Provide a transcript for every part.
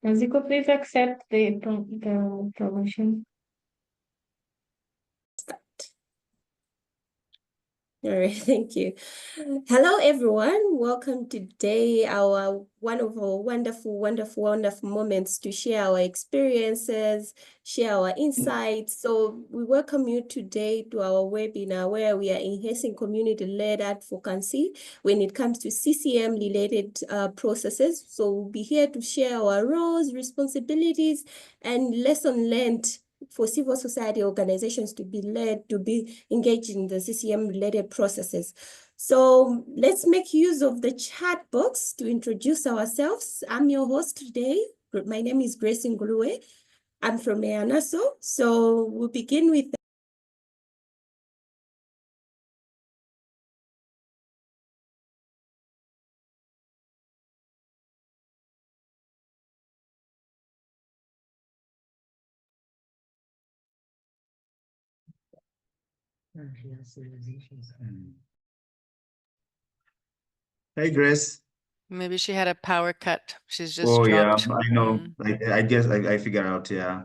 Zico, please accept the promotion. All right, thank you. Hello, everyone. Welcome to today, one of our wonderful moments to share our experiences, share our insights. So we welcome you today to our webinar where we are enhancing community-led advocacy when it comes to CCM-related processes. So we'll be here to share our roles, responsibilities, and lesson learned for civil society organizations to be engaged in the CCM-related processes. So let's make use of the chat box to introduce ourselves. I'm your host today. My name is Grace Ngulue. I'm from Eanaso. So we'll begin with Hey, Grace. Maybe she had a power cut. She's just Oh, dropped. yeah, I know. I guess I figure out, yeah.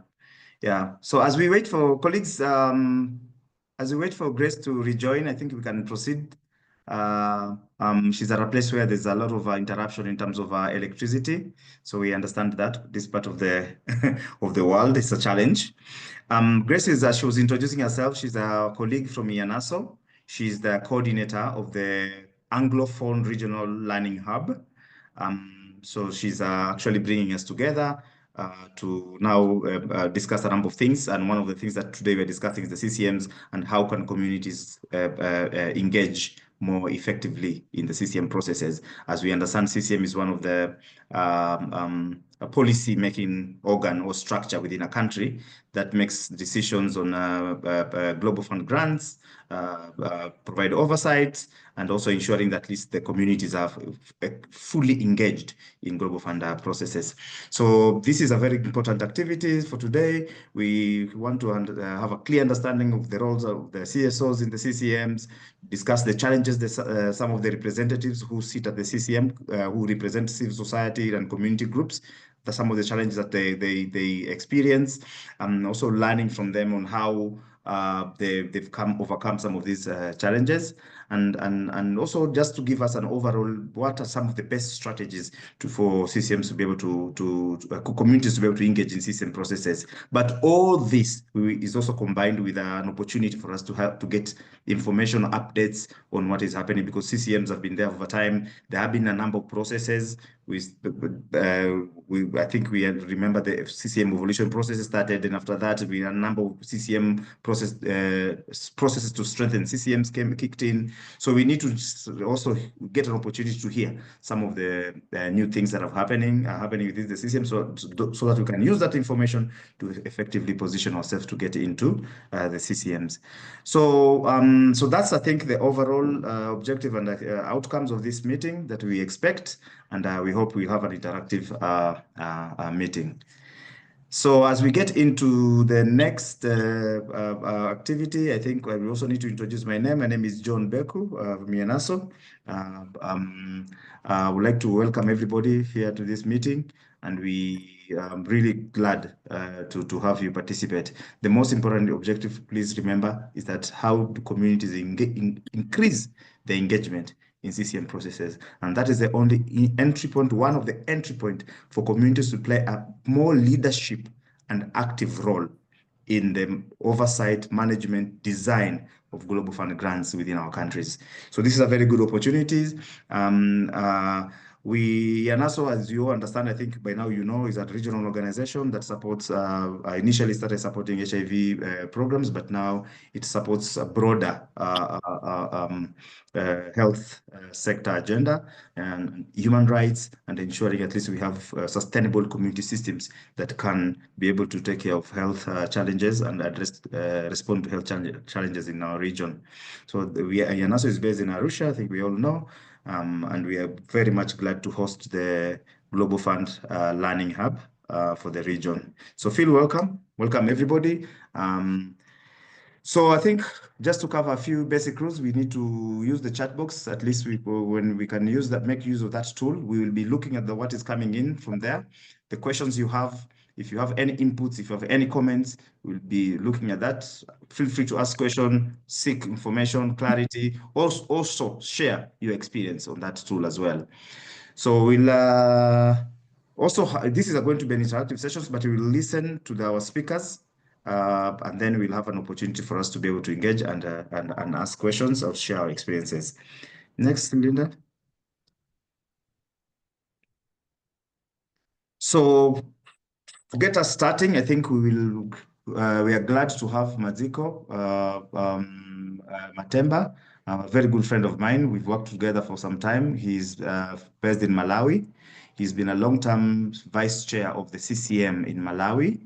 Yeah. So as we wait for colleagues, as we wait for Grace to rejoin, I think we can proceed. She's at a place where there's a lot of interruption in terms of electricity. So we understand that this part of the of the world is a challenge. Grace is she was introducing herself. She's a colleague from Ianaso. She's the coordinator of the Anglophone Regional Learning Hub. So she's actually bringing us together to now discuss a number of things. And one of the things that today we're discussing is the CCMs and how can communities engage more effectively in the CCM processes. As we understand, CCM is one of the policy-making organ or structure within a country that makes decisions on global fund grants, provide oversight, and also ensuring that at least the communities are fully engaged in global fund processes. So this is a very important activity for today. We want to have a clear understanding of the roles of the CSOs in the CCMs, discuss the challenges that some of the representatives who sit at the CCM, who represent civil society and community groups, some of the challenges that they experience, and also learning from them on how they've overcome some of these challenges, and also just to give us an overall, what are some of the best strategies for CCMs to be able to communities to be able to engage in CCM processes. But all this is also combined with an opportunity for us to have to get information updates on what is happening, because CCMs have been there over time. There have been a number of processes. I think we remember the CCM evolution process started, and after that, we had a number of CCM processes to strengthen CCMs kicked in. So we need to also get an opportunity to hear some of the new things that are happening within the CCM, so that we can use that information to effectively position ourselves to get into the CCMs. So so that's, I think, the overall objective and outcomes of this meeting that we expect, and we hope we'll have an interactive meeting. So as we get into the next activity, I think we also need to introduce my name. My name is John Beku from Ianaso. I would like to welcome everybody here to this meeting, and we are really glad to have you participate. The most important objective, please remember, is that how do communities increase the engagement in CCM processes, and that is the only entry point, one of the entry point for communities to play a more leadership and active role in the oversight, management, design of global fund grants within our countries. So this is a very good opportunity. Ianaso, as you understand, I think by now you know, is a regional organization that supports, initially started supporting HIV programs, but now it supports a broader health sector agenda and human rights, and ensuring at least we have sustainable community systems that can be able to take care of health challenges and respond to health challenges in our region. So Ianaso is based in Arusha, I think we all know. And we are very much glad to host the Global Fund Learning Hub for the region. So feel welcome everybody. So I think just to cover a few basic rules, we need to use the chat box. At least when we can use that, make use of that tool, we will be looking at what is coming in from there. the questions you have. If you have any inputs, if you have any comments, we'll be looking at that. Feel free to ask questions, seek information, clarity, also share your experience on that tool as well. So we'll this is going to be an interactive sessions, but we will listen to our speakers, and then we'll have an opportunity for us to be able to engage and ask questions or share our experiences. Next, Linda. So to get us starting, I think we are glad to have Maziko Matemba, a very good friend of mine. We've worked together for some time. He's based in Malawi. He's been a long-term vice chair of the CCM in Malawi.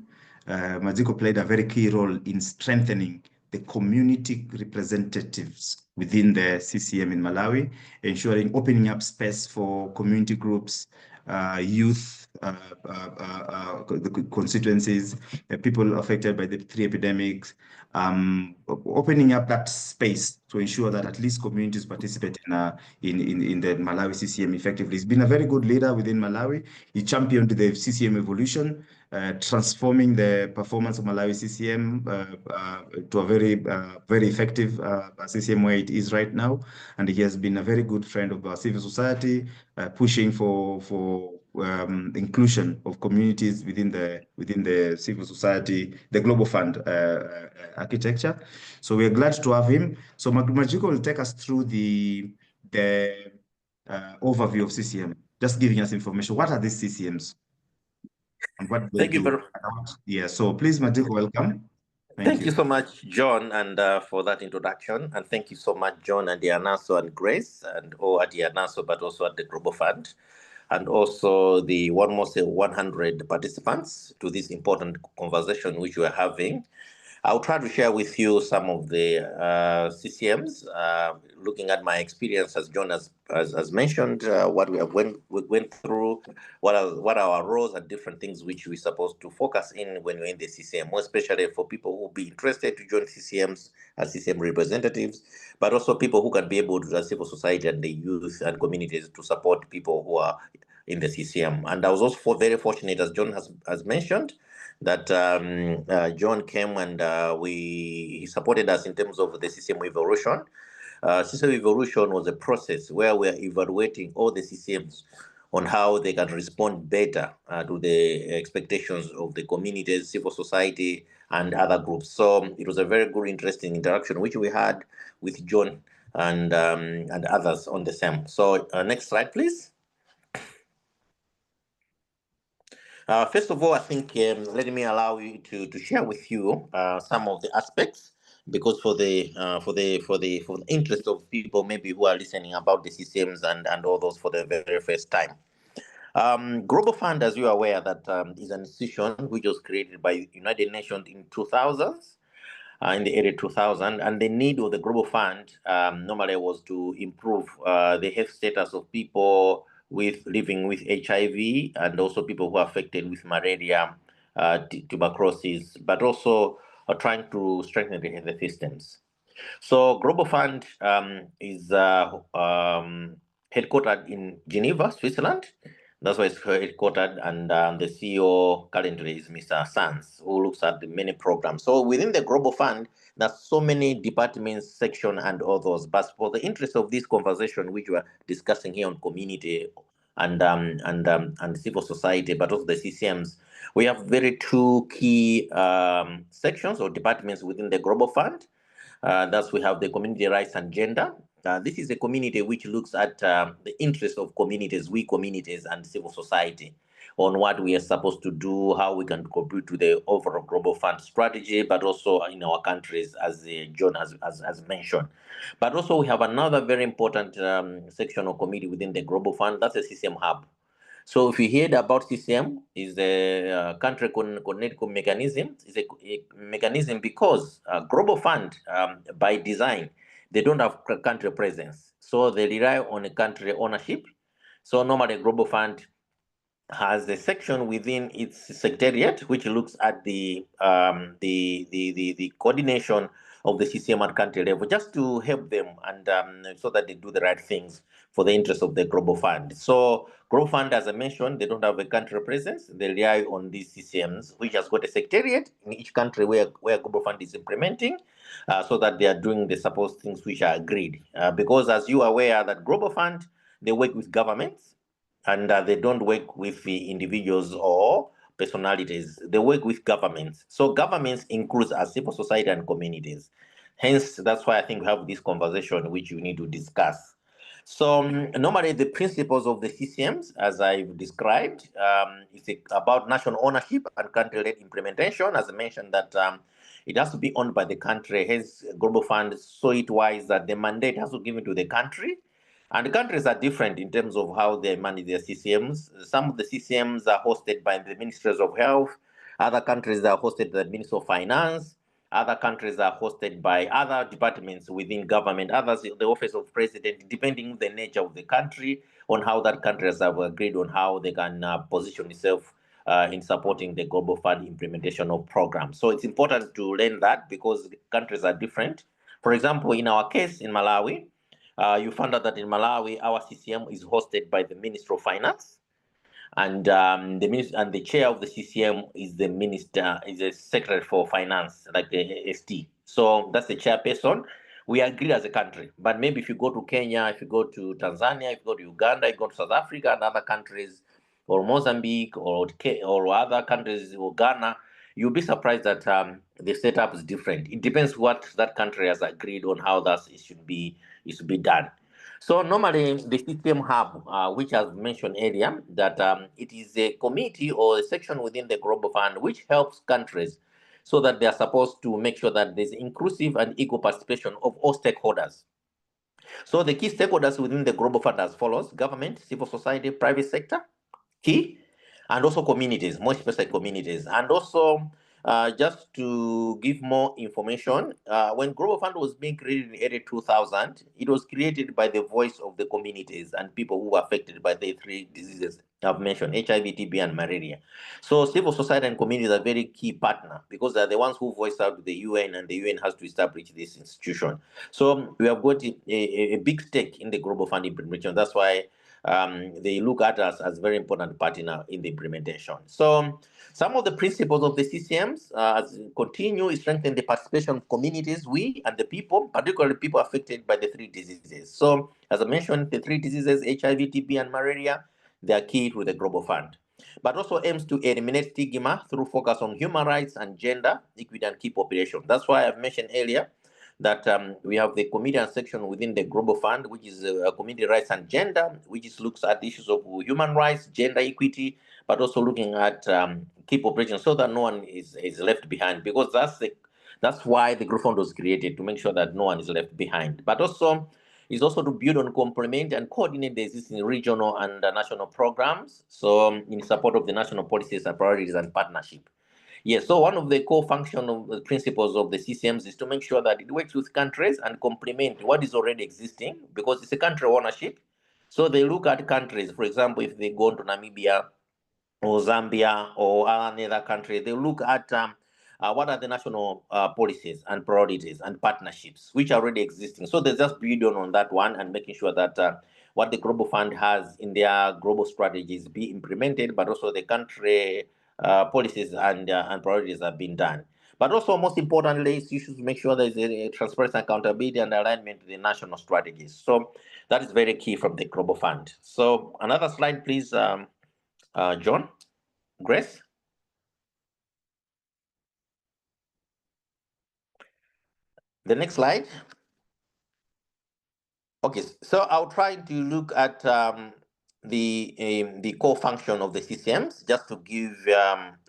Maziko played a very key role in strengthening the community representatives within the CCM in Malawi, ensuring opening up space for community groups, youth, the constituencies, people affected by the three epidemics, opening up that space to ensure that at least communities participate in the Malawi CCM effectively. He's been a very good leader within Malawi. He championed the CCM evolution, transforming the performance of Malawi CCM to a very effective CCM where it is right now. And he has been a very good friend of our civil society, pushing for inclusion of communities within the civil society, the Global Fund architecture. So we are glad to have him. So Majiko will take us through the overview of CCM, just giving us information. What are these CCMs? And what they Thank you do? very Yeah, so please, Majiko, welcome. Thank you so much, John, and for that introduction. And thank you so much, John and Dianaso and Grace, and all at Dianaso, but also at the Global Fund, and also the almost 100 participants to this important conversation which we are having. I'll try to share with you some of the CCMs, looking at my experience, as John has mentioned, what we went through, what are our roles and different things which we're supposed to focus in when we're in the CCM, more especially for people who will be interested to join CCMs as CCM representatives, but also people who can be able to the civil society and the youth and communities to support people who are in the CCM. And I was also very fortunate, as John has mentioned, that John came and he supported us in terms of the CCM evolution. System evolution was a process where we're evaluating all the CCMs on how they can respond better to the expectations of the communities, civil society, and other groups. So it was a very good, interesting interaction which we had with John and others on the same. So next slide, please. First of all, I think let me allow you to share with you some of the aspects, because for the interest of people maybe who are listening about the CCMs and all those for the very first time. Global Fund, as you are aware, that is an institution which was created by United Nations in 2000s. In the early 2000s, and the need of the Global Fund normally was to improve the health status of people living with HIV, and also people who are affected with malaria, tuberculosis, but also trying to strengthen the health systems. So Global Fund is headquartered in Geneva, Switzerland. That's why it's headquartered, and the CEO currently is Mr. Sanz, who looks at the many programs. So within the Global Fund, there's so many departments, section, and others. But for the interest of this conversation, which we are discussing here on community and civil society, but also the CCMs, we have very two key sections or departments within the Global Fund. Thus, we have the community rights and gender. This is a community which looks at the interests of communities, we communities and civil society, on what we are supposed to do, how we can contribute to the overall Global Fund strategy, but also in our countries, as John has mentioned. But also we have another very important section or committee within the Global Fund, that's a CCM hub. So if you heard about CCM, is a country connected mechanism. It's a mechanism because Global Fund, by design, they don't have country presence. So they rely on a country ownership. So normally Global Fund has a section within its secretariat which looks at the coordination of the CCM at country level, just to help them and so that they do the right things for the interest of the Global Fund. So Global Fund, as I mentioned, they don't have a country presence. They rely on these CCMs, which has got a secretariat in each country where Global Fund is implementing, so that they are doing the supposed things which are agreed. Because as you are aware that Global Fund, they work with governments, and they don't work with the individuals or personalities. They work with governments. So governments includes civil society and communities. Hence, that's why I think we have this conversation which you need to discuss. So normally the principles of the CCMs, as I've described, is about national ownership and country-led implementation. As I mentioned that it has to be owned by the country. Hence, Global Fund saw it wise that the mandate has to be given to the country. And the countries are different in terms of how they manage their CCMs. Some of the CCMs are hosted by the Ministries of Health. Other countries are hosted by the Ministry of Finance. Other countries are hosted by other departments within government. Others, the Office of President, depending on the nature of the country, on how that country has agreed on how they can position itself in supporting the Global Fund implementation of programs. So it's important to learn that because countries are different. For example, in our case in Malawi, you found out that in Malawi, our CCM is hosted by the Minister of Finance, and the chair of the CCM is the minister, is the secretary for finance, like the ST. So that's the chairperson. We agree as a country, but maybe if you go to Kenya, if you go to Tanzania, if you go to Uganda, if you go to South Africa and other countries, or Mozambique, or other countries, or Ghana, you'll be surprised that the setup is different. It depends what that country has agreed on how that it should be done. So normally the system hub, which I've mentioned earlier, that it is a committee or a section within the Global Fund which helps countries so that they are supposed to make sure that there's inclusive and equal participation of all stakeholders. So the key stakeholders within the Global Fund as follows: government, civil society, private sector, key, and also communities, more specific communities. And also, just to give more information, when Global Fund was being created in early 2000, it was created by the voice of the communities and people who were affected by the three diseases I've mentioned, HIV, TB, and malaria. So civil society and communities are very key partner because they're the ones who voice out to the UN, and the UN has to establish this institution. So we have got a big stake in the Global Fund implementation. That's why they look at us as very important partner in the implementation. So some of the principles of the CCMs continue to strengthen the participation of communities, we and the people, particularly people affected by the three diseases. So as I mentioned, the three diseases, HIV, TB, and malaria, they are key to the Global Fund, but also aims to eliminate stigma through focus on human rights and gender, equity, and key population. That's why I've mentioned earlier that we have the community section within the Global Fund, which is community rights and gender, which looks at issues of human rights, gender equity, but also looking at key population so that no one is left behind, because that's why the Global Fund was created, to make sure that no one is left behind. But also is also to build on, complement, and coordinate the existing regional and national programs, so in support of the national policies and priorities and partnership. Yes, so one of the core function of the principles of the CCMs is to make sure that it works with countries and complement what is already existing, because it's a country ownership. So they look at countries, for example, if they go to Namibia or Zambia or another country, they look at what are the national policies and priorities and partnerships which are already existing. So they just build on that one and making sure that what the Global Fund has in their global strategies be implemented, but also the country policies and priorities have been done. But also, most importantly, you should make sure there's a transparency, accountability, and alignment with the national strategies. So that is very key from the Global Fund. So another slide, please, John, Grace. The next slide. Okay, so I'll try to look at the core function of the CCMs, just to give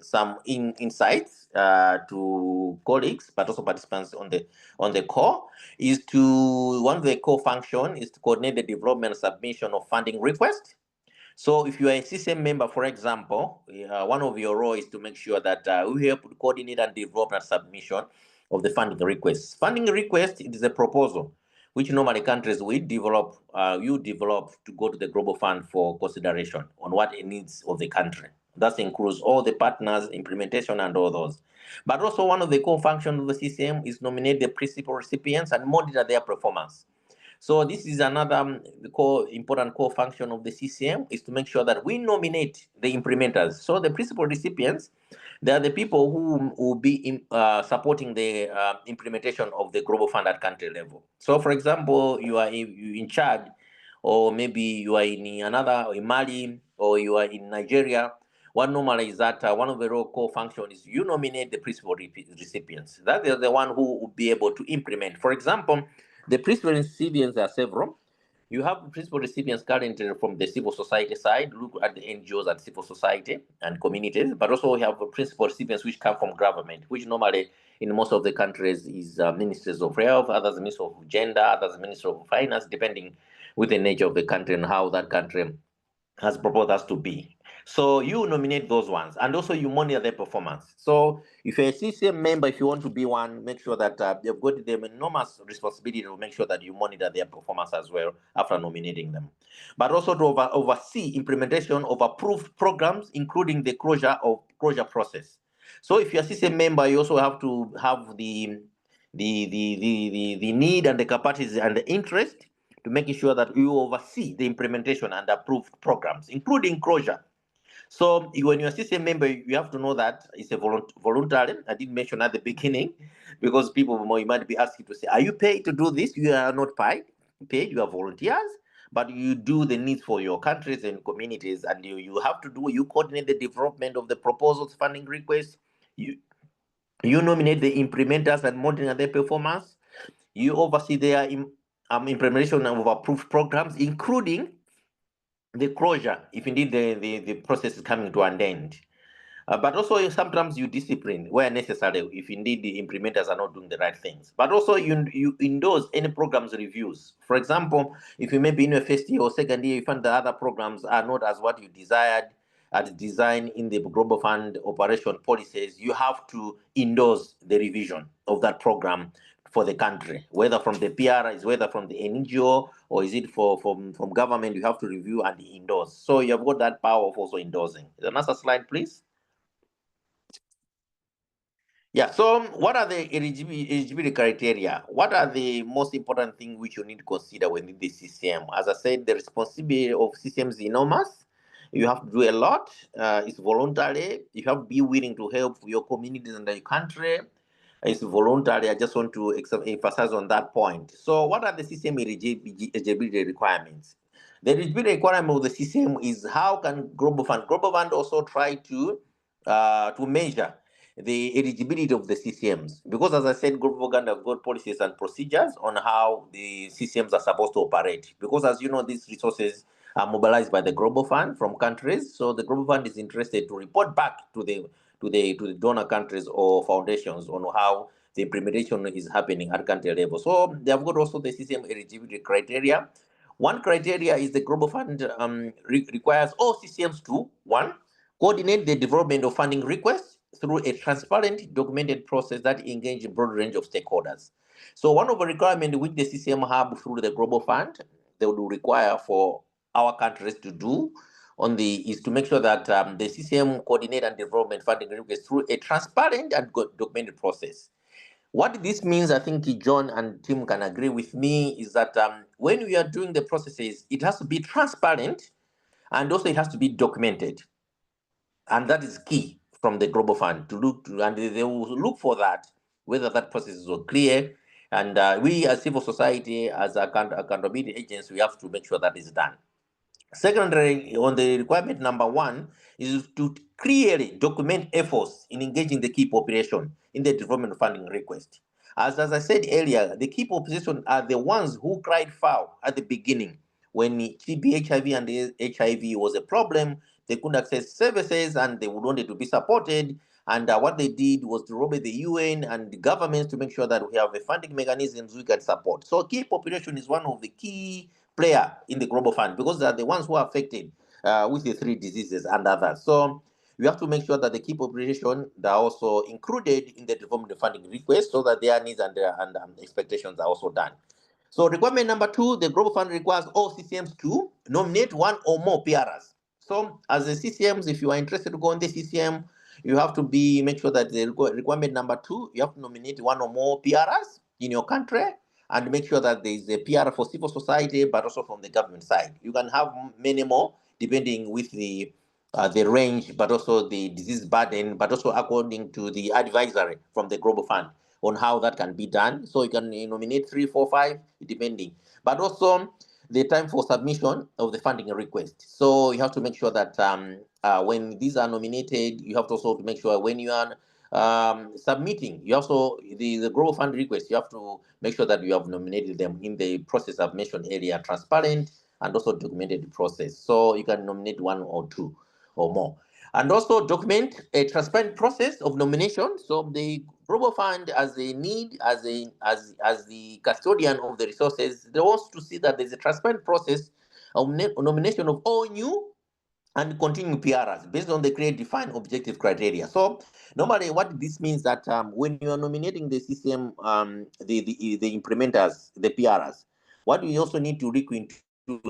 some insights to colleagues, but also participants on the core. Is to one of the core function is to coordinate the development and submission of funding requests. So if you are a CCM member, for example, one of your roles is to make sure that we help to coordinate and develop a submission of the funding requests. Funding request, it is a proposal which normally countries will develop, you develop to go to the Global Fund for consideration on what it needs of the country. That includes all the partners, implementation, and all those. But also one of the core functions of the CCM is nominate the principal recipients and monitor their performance. So this is another important core function of the CCM, is to make sure that we nominate the implementers. So the principal recipients, they are the people who will be supporting the implementation of the global fund at country level. So for example, you are in Chad, or maybe you are in Mali, or you are in Nigeria. What normally is that one of the core functions is you nominate the principal recipients. That is the one who will be able to implement. For example, the principal recipients are several. You have principal recipients currently from the civil society side, look at the NGOs and civil society and communities, but also we have principal recipients which come from government, which normally in most of the countries is ministers of health, others minister of gender, others minister of finance, depending with the nature of the country and how that country has proposed us to be. So you nominate those ones, and also you monitor their performance. So if you're a CCM member, if you want to be one, make sure that you've got the enormous responsibility to make sure that you monitor their performance as well after nominating them. But also to oversee implementation of approved programs, including the closure process. So if you're a CCM member, you also have to have the need and the capacities and the interest to making sure that you oversee the implementation and approved programs, including closure. So when you're a CCM member, you have to know that it's a voluntary. I didn't mention at the beginning, because people might be asking to say, are you paid to do this? You are not paid, you are volunteers, but you do the needs for your countries and communities, and you have to do, you coordinate the development of the proposals, funding requests, you nominate the implementers and monitor their performance, you oversee their implementation of approved programs, including the closure, if indeed the process is coming to an end. But also sometimes you discipline where necessary if indeed the implementers are not doing the right things. But also you endorse any programs reviews. For example, if you may be in your first year or second year, you find the other programs are not as what you desired, as designed in the Global Fund operation policies, you have to endorse the revision of that program for the country, whether from the PRIs, whether from the NGO, or is it from government, you have to review and endorse. So you have got that power of also endorsing. Another slide, please. Yeah, so what are the eligibility criteria? What are the most important things which you need to consider within the CCM? As I said, the responsibility of CCM is enormous. You have to do a lot. It's voluntary. You have to be willing to help your communities and your country. It's voluntary. I just want to emphasize on that point. So what are the CCM eligibility requirements? The eligibility requirement of the CCM is how can Global Fund also try to measure the eligibility of the CCMs, because as I said, Global Fund have got policies and procedures on how the CCMs are supposed to operate. Because as you know, these resources are mobilized by the Global Fund from countries, so the Global Fund is interested to report back to the donor countries or foundations on how the implementation is happening at country level. So they have got also the CCM eligibility criteria. One criteria is the Global Fund requires all CCMs to, one, coordinate the development of funding requests through a transparent, documented process that engages a broad range of stakeholders. So one of the requirements which the CCM have through the Global Fund, they would require for our countries to do is to make sure that the CCM coordinate and development funding requests through a transparent and documented process. What this means, I think John and Tim can agree with me, is that when we are doing the processes, it has to be transparent, and also it has to be documented. And that is key from the Global Fund to look to, and they will look for that, whether that process is clear. And we as civil society, as accountability agents, we have to make sure that is done. Secondly, on the requirement number one is to clearly document efforts in engaging the key population in the development funding request. As I said earlier, the key population are the ones who cried foul at the beginning when TB, HIV, and HIV was a problem. They couldn't access services and they wanted to be supported. And what they did was to lobby the UN and the governments to make sure that we have the funding mechanisms we can support. So key population is one of the key player in the Global Fund, because they are the ones who are affected with the 3 diseases and others. So we have to make sure that the key population are also included in the development funding request, so that their needs and expectations are also done. So requirement number 2, the Global Fund requires all CCMs to nominate one or more PRs. So as the CCMs, if you are interested to go on the CCM, you have to make sure that the requirement number 2, you have to nominate one or more PRs in your country and make sure that there is a PR for civil society, but also from the government side. You can have many more depending with the range, but also the disease burden, but also according to the advisory from the Global Fund on how that can be done. So you can nominate 3, 4, 5, depending. But also the time for submission of the funding request. So you have to make sure that when these are nominated, you have to also make sure when you are submitting, you also, the Global Fund request, you have to make sure that you have nominated them in the process I've mentioned earlier, transparent and also documented process. So you can nominate 1 or 2 or more. And also document a transparent process of nomination. So the Global Fund, as they need, as the custodian of the resources, they want to see that there's a transparent process of nomination of all new and continuing PRs based on the clear defined objective criteria. So normally what this means that when you are nominating the system, the implementers, the PRs, what we also need to look into,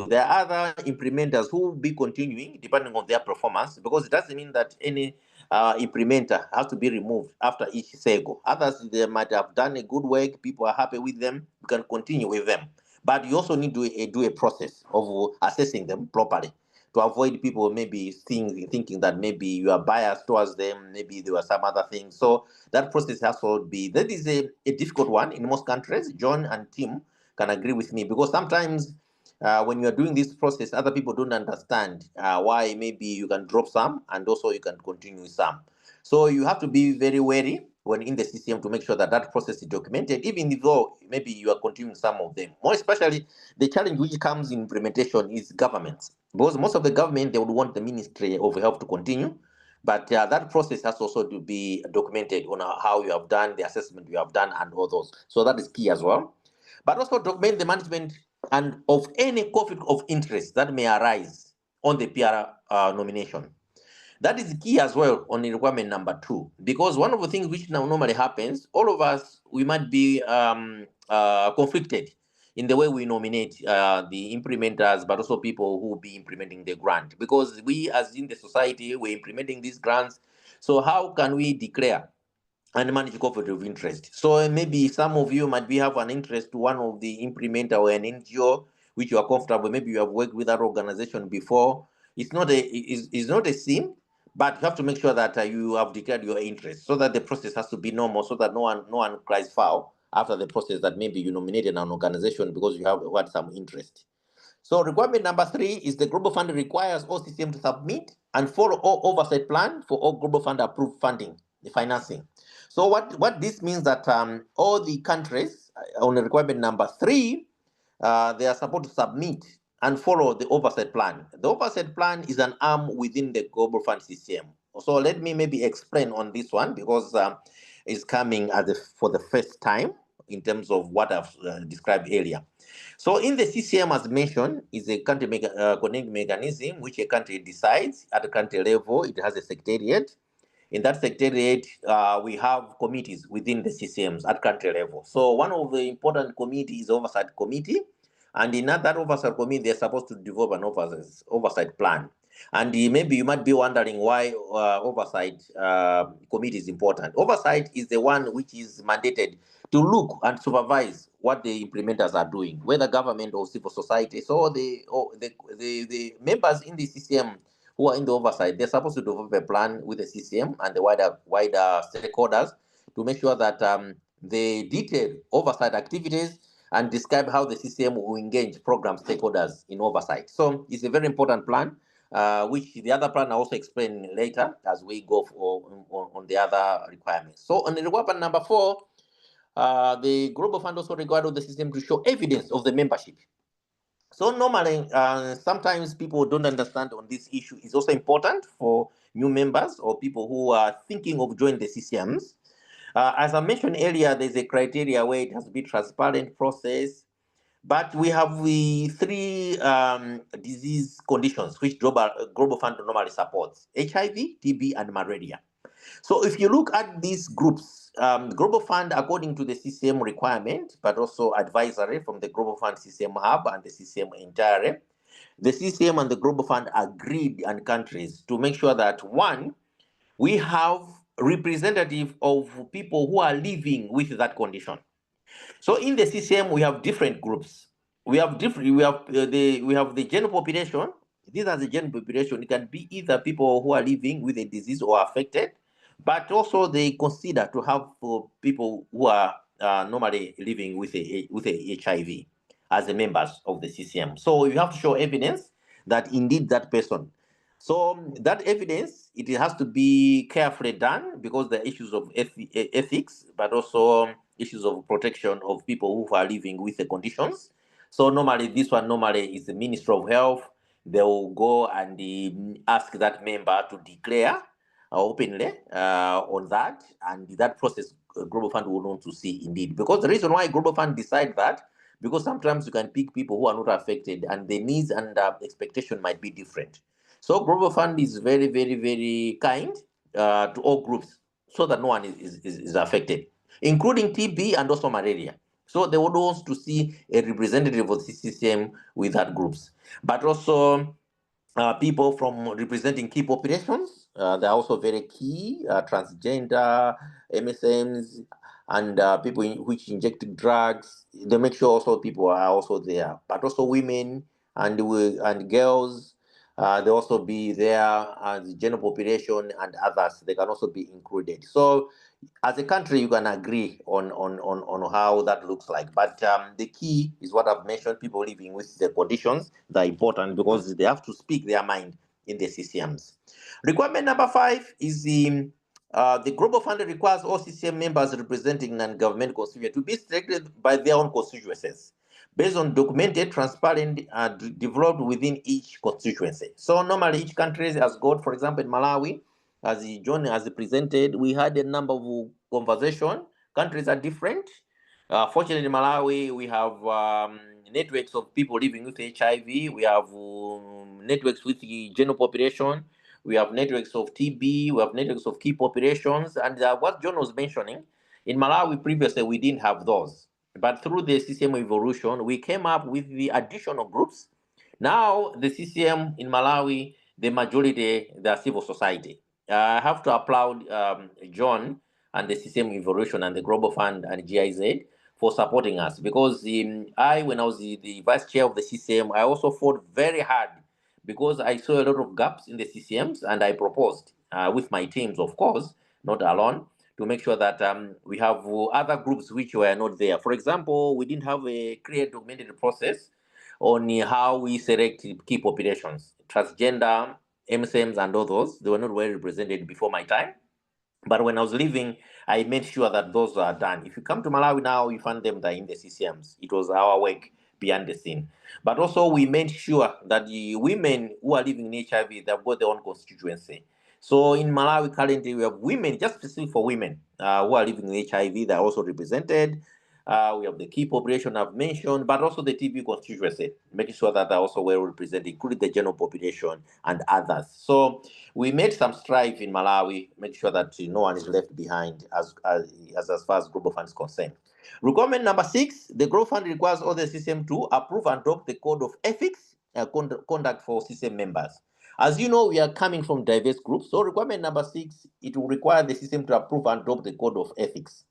there are other implementers who will be continuing depending on their performance, because it doesn't mean that any implementer has to be removed after each cycle. Others, they might have done a good work, people are happy with them, you can continue with them. But you also need to do a process of assessing them properly, to avoid people maybe thinking that maybe you are biased towards them, maybe there were some other things. So that process has to be, that is a difficult one in most countries. John and Tim can agree with me, because sometimes when you are doing this process, other people don't understand why maybe you can drop some and also you can continue some. So you have to be very wary when in the system to make sure that that process is documented, even though maybe you are continuing some of them. More especially, the challenge which comes in implementation is governments, because most of the government, they would want the Ministry of Health to continue, but that process has also to be documented on how you have done, the assessment you have done, and all those. So that is key as well. But also document the management and of any conflict of interest that may arise on the PR nomination. That is key as well on the requirement number 2, because one of the things which now normally happens, all of us, we might be conflicted in the way we nominate the implementers, but also people who will be implementing the grant, because we as in the society, we're implementing these grants. So how can we declare and manage conflict of interest? So maybe some of you might have an interest to one of the implementer or an NGO which you are comfortable. Maybe you have worked with that organization before. It's not a sin, but you have to make sure that you have declared your interest, so that the process has to be normal, so that no one cries foul after the process that maybe you nominated an organization because you have had some interest. So requirement number 3 is the Global Fund requires all systems to submit and follow all oversight plan for all Global Fund approved funding, the financing. So what this means that all the countries on the requirement number 3, they are supposed to submit and follow the oversight plan. The oversight plan is an arm within the Global Fund system. So let me maybe explain on this one, because it's coming for the first time in terms of what I've described earlier. So in the CCM, as mentioned, is a country connect mechanism which a country decides at the country level. It has a secretariat. In that secretariat, we have committees within the CCMs at country level. So one of the important committees is oversight committee. And in that oversight committee, they're supposed to develop an oversight plan. And maybe you might be wondering why oversight committee is important. Oversight is the one which is mandated to look and supervise what the implementers are doing, whether government or civil society. So the members in the CCM who are in the oversight, they're supposed to develop a plan with the CCM and the wider stakeholders to make sure that they detail oversight activities and describe how the CCM will engage program stakeholders in oversight. So it's a very important plan, which the other plan I also explain later as we go on the other requirements. So on the requirement number 4, the Global Fund also required the system to show evidence of the membership. So normally, sometimes people don't understand on this issue. It's also important for new members or people who are thinking of joining the CCMs. As I mentioned earlier, there's a criteria where it has to be transparent process, but we have the 3 disease conditions which Global Fund normally supports: HIV, TB, and malaria. So if you look at these groups, Global Fund, according to the CCM requirement, but also advisory from the Global Fund CCM Hub and the CCM entirely, The CCM and the Global Fund agreed on countries to make sure that, one, we have representative of people who are living with that condition. So in the CCM, we have different groups. We have the general population. These are the general population. It can be either people who are living with a disease or affected, but also they consider to have people who are normally living with a HIV as the members of the CCM. So you have to show evidence that indeed that person. So that evidence, it has to be carefully done because there are issues of ethics, but also issues of protection of people who are living with the conditions. So normally this one is the Ministry of Health. They will go and ask that member to declare openly on that, and that process Global Fund will want to see indeed. Because the reason why Global Fund decide that, because sometimes you can pick people who are not affected and the needs and expectation might be different. So Global Fund is very, very, very kind to all groups so that no one is affected, including TB and also malaria. So they would want to see a representative of the CCM with that groups, but also people from representing key populations. They're also very key, transgender, MSMs, and people which inject drugs. They make sure also people are also there, but also women and girls. They also be there as the general population and others. They can also be included. So as a country, you can agree on how that looks like. But the key is what I've mentioned, people living with the conditions that are important because they have to speak their mind in the CCMs. Requirement number 5 is the Global Fund requires all CCM members representing non-government constituencies to be selected by their own constituencies based on documented, transparent, developed within each constituency. So normally each country has got, for example, in Malawi, as John has presented, we had a number of conversation. Countries are different. Fortunately, in Malawi, we have networks of people living with HIV. We have networks with the general population. We have networks of TB. We have networks of key populations. And what John was mentioning, in Malawi previously, we didn't have those. But through the CCM evolution, we came up with the additional groups. Now, the CCM in Malawi, the majority, they are civil society. I have to applaud John and the CCM evolution and the Global Fund and GIZ for supporting us because when I was the vice chair of the CCM, I also fought very hard because I saw a lot of gaps in the CCMs and I proposed with my teams, of course, not alone, to make sure that we have other groups which were not there. For example, we didn't have a clear documented process on how we select key populations, transgender, MSMs, and others. They were not well represented before my time. But when I was leaving, I made sure that those are done. If you come to Malawi now, you find them there in the CCMs. It was our work behind the scene. But also, we made sure that the women who are living in HIV, they've got their own constituency. So in Malawi, currently, we have women, just specific for women who are living in HIV, they're also represented. We have the key population I've mentioned, but also the TB constituency, making sure that they're also well represented, including the general population and others. So we made some strive in Malawi, make sure that no one is left behind as far as Global Fund is concerned. Requirement number 6, the Global Fund requires all the system to approve and adopt the code of ethics and conduct for system members. As you know, we are coming from diverse groups. So requirement number 6, it will require the system to approve and adopt the code of ethics.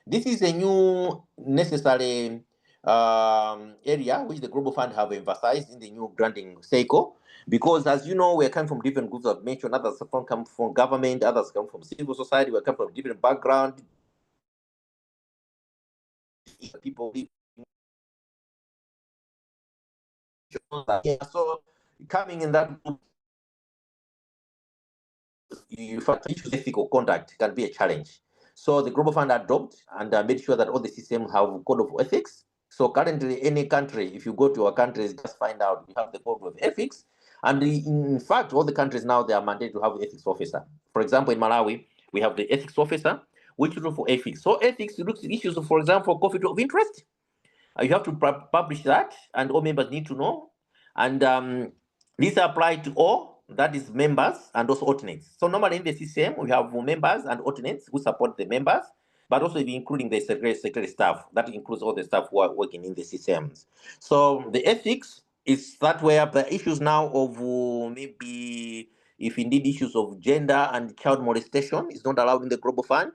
This is a new necessary area which the Global Fund have emphasized in the new granting cycle, because as you know, we are coming from different groups I've mentioned. Others come from government, others come from civil society, we come from different background. People so coming in that group, you find issues of ethical conduct can be a challenge. So the Global Fund adopt and made sure that all the systems have code of ethics. So currently, any country, if you go to a country, just find out you have the code of ethics. And in fact, all the countries now, they are mandated to have an ethics officer. For example, in Malawi, we have the ethics officer, which looks for ethics. So ethics looks at issues, for example, conflict of interest. You have to publish that, and all members need to know. And these apply to all, that is members and also alternates. So normally in the CCM, we have members and alternates who support the members, but also including the secretary staff. That includes all the staff who are working in the CCMs. So the ethics is that where the issues now of maybe if indeed issues of gender and child molestation is not allowed in the global fund,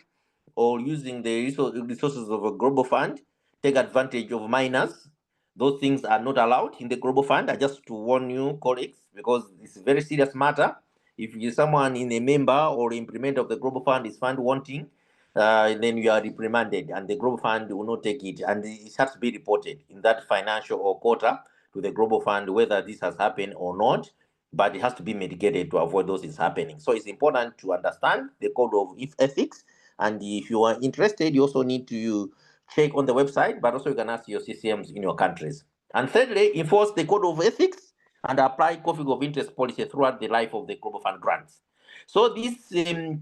or using the resources of a global fund, take advantage of minors. Those things are not allowed in the global fund. I just to warn you, colleagues, because it's a very serious matter. If you someone in a member or implementer of the global fund is found wanting, then you are reprimanded, and the global fund will not take it, and it has to be reported in that financial or quarter to the global fund whether this has happened or not. But it has to be mitigated to avoid those things happening. So it's important to understand the code of ethics. And if you are interested, you also need to check on the website, but also you can ask your CCMs in your countries. And thirdly, enforce the code of ethics and apply conflict of interest policy throughout the life of the global fund grants. So this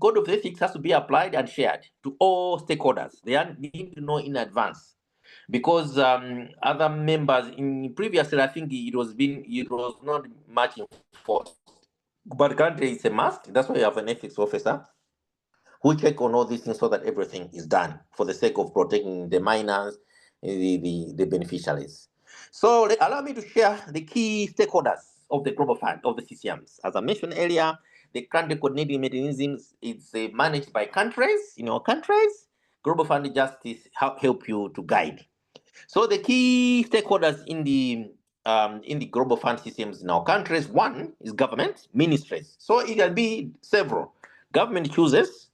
code of ethics has to be applied and shared to all stakeholders. They need to know in advance, because other members in previously, I think it was not much enforced. But currently it's a must. That's why you have an ethics officer who check on all these things so that everything is done for the sake of protecting the minors, the beneficiaries. So allow me to share the key stakeholders of the global fund, of the CCMs. As I mentioned earlier, the country coordinating mechanisms is managed by countries. In our countries, global fund justice help you to guide. So the key stakeholders in the global fund systems in our countries, one is government, ministries. So it can be several. Government chooses.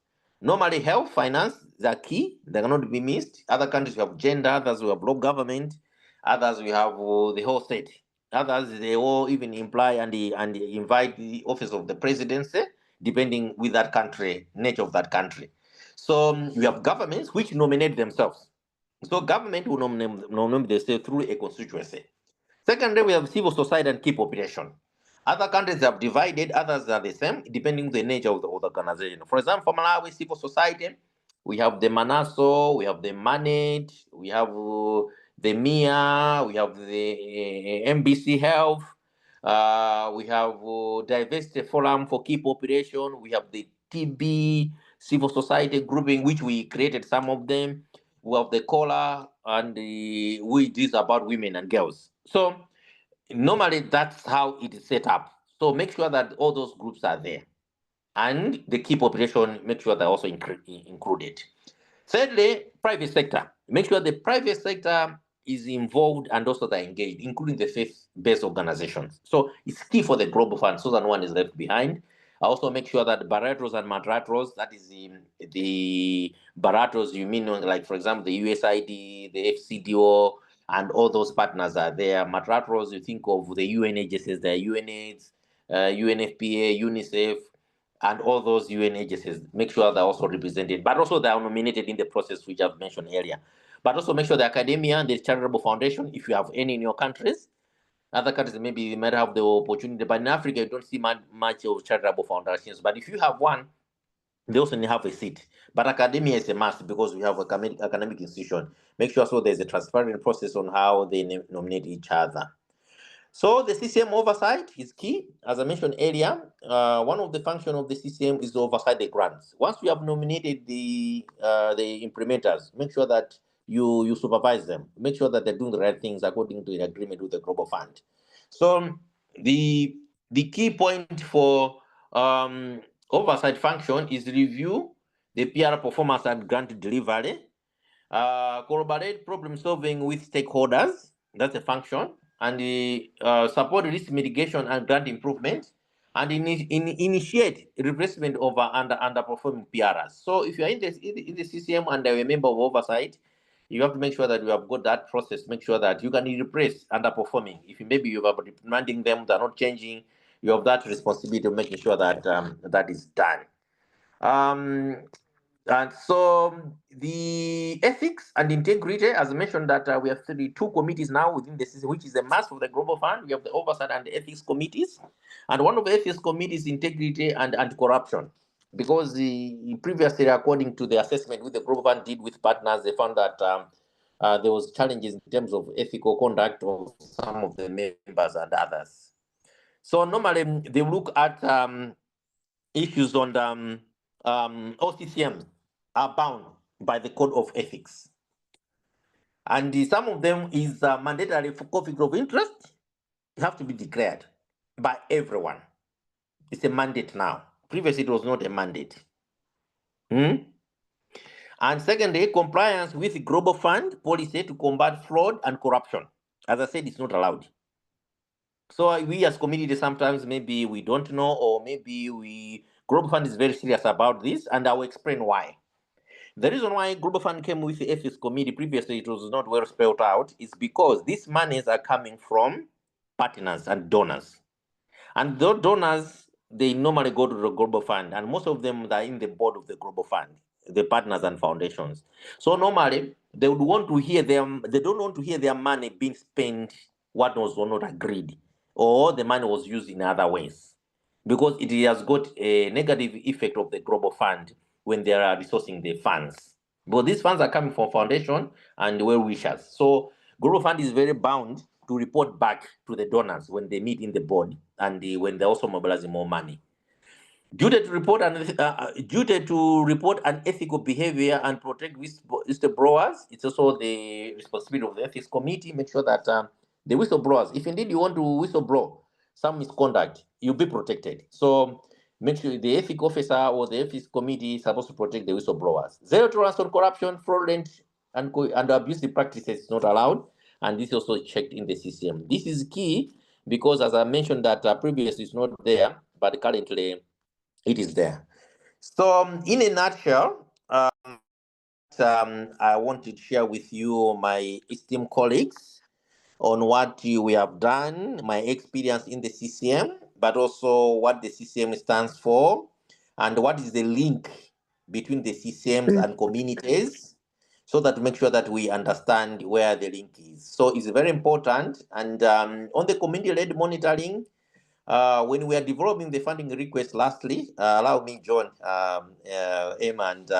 Normally, health, finance, they are key. They cannot be missed. Other countries we have gender, others we have local government, others we have the whole state. Others they all even imply and invite the office of the presidency, depending with that country, nature of that country. So we have governments which nominate themselves. So government will nominate themselves through a constituency. Secondly, we have civil society and key population. Other countries have divided, others are the same, depending on the nature of the organization. For example, for Malawi civil society, we have the Manaso, we have the Manage, we have the MIA, we have the MBC Health, we have Diversity Forum for Key Population, we have the TB civil society grouping, which we created some of them. We have the COLA, and which is about women and girls. So normally that's how it is set up. So make sure that all those groups are there, and the key population, make sure they're also included. Thirdly, private sector. Make sure the private sector is involved and also they're engaged, including the faith-based organizations. So it's key for the global fund so that no one is left behind. I also make sure that Baratos and Madratos, that is the Baratos, you mean like, for example, the USID, the FCDO, and all those partners are there. Madratos, you think of the UN agencies, the UNAIDS, UNFPA, UNICEF, and all those UN agencies, make sure they're also represented, but also they are nominated in the process which I've mentioned earlier. But also make sure the academia and the charitable foundation, if you have any in your countries. Other countries maybe you might have the opportunity, but in Africa you don't see much of charitable foundations. But if you have one, they also need to have a seat. But academia is a must because we have a academic institution. Make sure so there's a transparent process on how they nominate each other. So the CCM oversight is key. As I mentioned earlier, one of the functions of the CCM is to oversight the grants. Once you have nominated the implementers, make sure that you supervise them. Make sure that they're doing the right things according to the agreement with the Global Fund. So the key point for oversight function is review the PR performance and grant delivery, collaborate problem solving with stakeholders. That's a function. And support risk mitigation and grant improvement, and initiate replacement of underperforming PRs. So if you're in the CCM and a member of oversight, you have to make sure that you have got that process. Make sure that you can replace underperforming. If maybe you are reprimanding them, they're not changing, you have that responsibility of making sure that that is done. And so the ethics and integrity, as I mentioned, that we have 32 committees now within the system, which is a must for the Global Fund. We have the oversight and the ethics committees. And one of the ethics committees is integrity and anti-corruption. Because previously, according to the assessment with the Global Fund did with partners, they found that there was challenges in terms of ethical conduct of some of the members and others. So normally they look at issues on OCCMs are bound by the code of ethics. And some of them is mandatory for conflict of interest, have to be declared by everyone. It's a mandate now. Previously, it was not a mandate. And secondly, compliance with the Global Fund policy to combat fraud and corruption. As I said, it's not allowed. So we as community sometimes maybe we don't know, or maybe Global Fund is very serious about this, and I will explain why. The reason why Global Fund came with the ethics committee previously, it was not well spelled out, is because these monies are coming from partners and donors. And those donors, they normally go to the Global Fund, and most of them are in the board of the Global Fund, the partners and foundations. So normally, they would want to hear them, they don't want to hear their money being spent what was not agreed, or the money was used in other ways, because it has got a negative effect of the Global Fund when they are resourcing the funds. But these funds are coming from foundation and well-wishers. So Global Fund is very bound to report back to the donors when they meet in the board, and when they're also mobilizing more money. Duty to report unethical behavior and protect whistleblowers. It's also the responsibility of the ethics committee. Make sure that the whistleblowers, if indeed you want to whistleblow some misconduct, you'll be protected. So make sure the ethics officer or the ethics committee is supposed to protect the whistleblowers. Zero tolerance on corruption, fraudulent, and abusive practices is not allowed. And this is also checked in the CCM. This is key because, as I mentioned, that previously it's not there, but currently it is there. So, in a nutshell, I want to share with you, my esteemed colleagues, on what we have done, my experience in the CCM, but also what the CCM stands for, and what is the link between the CCMs and communities, so that to make sure that we understand where the link is. So it's very important. And on the community-led monitoring, when we are developing the funding request, lastly, allow me, John, Emma, and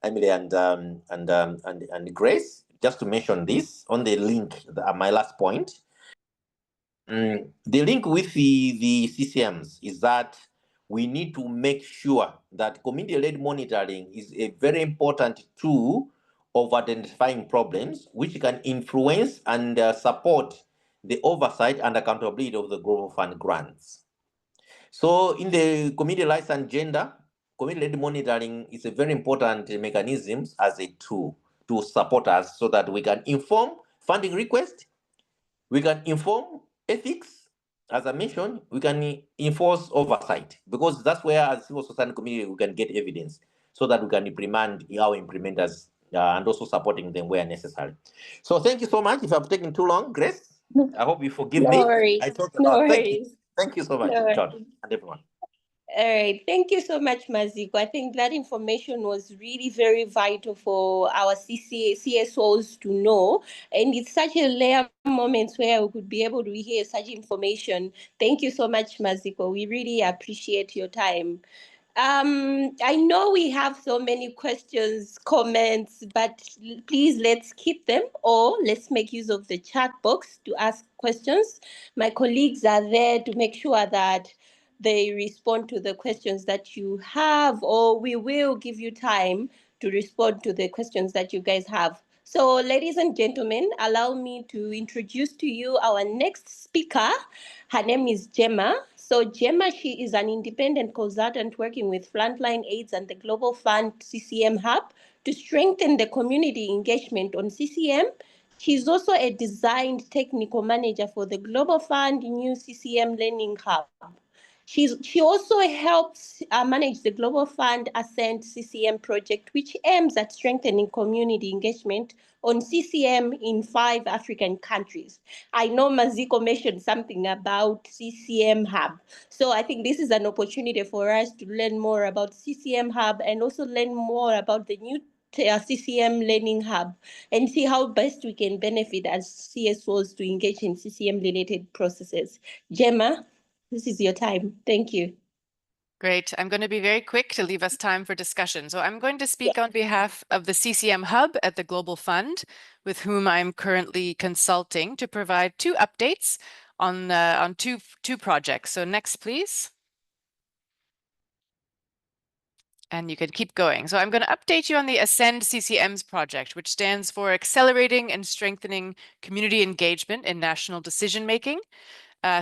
Emily, and Grace, just to mention this on the link, my last point. The link with the CCMs is that we need to make sure that community-led monitoring is a very important tool of identifying problems, which can influence and support the oversight and accountability of the Global Fund grants. So in the community rights and gender, community-led monitoring is a very important mechanism as a tool to support us so that we can inform funding requests, we can inform ethics, as I mentioned, we can enforce oversight, because that's where, as civil society community, we can get evidence so that we can implement our implementers and also supporting them where necessary. So thank you so much. If I've taken too long, Grace, I hope you forgive No me. worries. I talked a No lot. Thank you. worries. Thank you so much, No John, worries. and everyone. All right. Thank you so much, Maziko. I think that information was really very vital for our CSOs to know. And it's such a rare moment where we could be able to hear such information. Thank you so much, Maziko. We really appreciate your time. I know we have so many questions, comments, but please let's keep them, or let's make use of the chat box to ask questions. My colleagues are there to make sure that they respond to the questions that you have, or we will give you time to respond to the questions that you guys have. So, ladies and gentlemen, allow me to introduce to you our next speaker. Her name is Gemma. So Gemma, she is an independent consultant working with Frontline AIDS and the Global Fund CCM Hub to strengthen the community engagement on CCM. She's also a designed technical manager for the Global Fund new CCM Learning Hub. She also helps manage the Global Fund Ascent CCM project, which aims at strengthening community engagement on CCM in 5 African countries. I know Maziko mentioned something about CCM Hub. So I think this is an opportunity for us to learn more about CCM Hub and also learn more about the new CCM Learning Hub and see how best we can benefit as CSOs to engage in CCM-related processes. Gemma, this is your time. Thank you. Great. I'm going to be very quick to leave us time for discussion. So I'm going to speak on behalf of the CCM Hub at the Global Fund, with whom I'm currently consulting to provide 2 updates on two projects. So next, please. And you can keep going. So I'm going to update you on the Ascend CCMs project, which stands for Accelerating and Strengthening Community Engagement in National Decision Making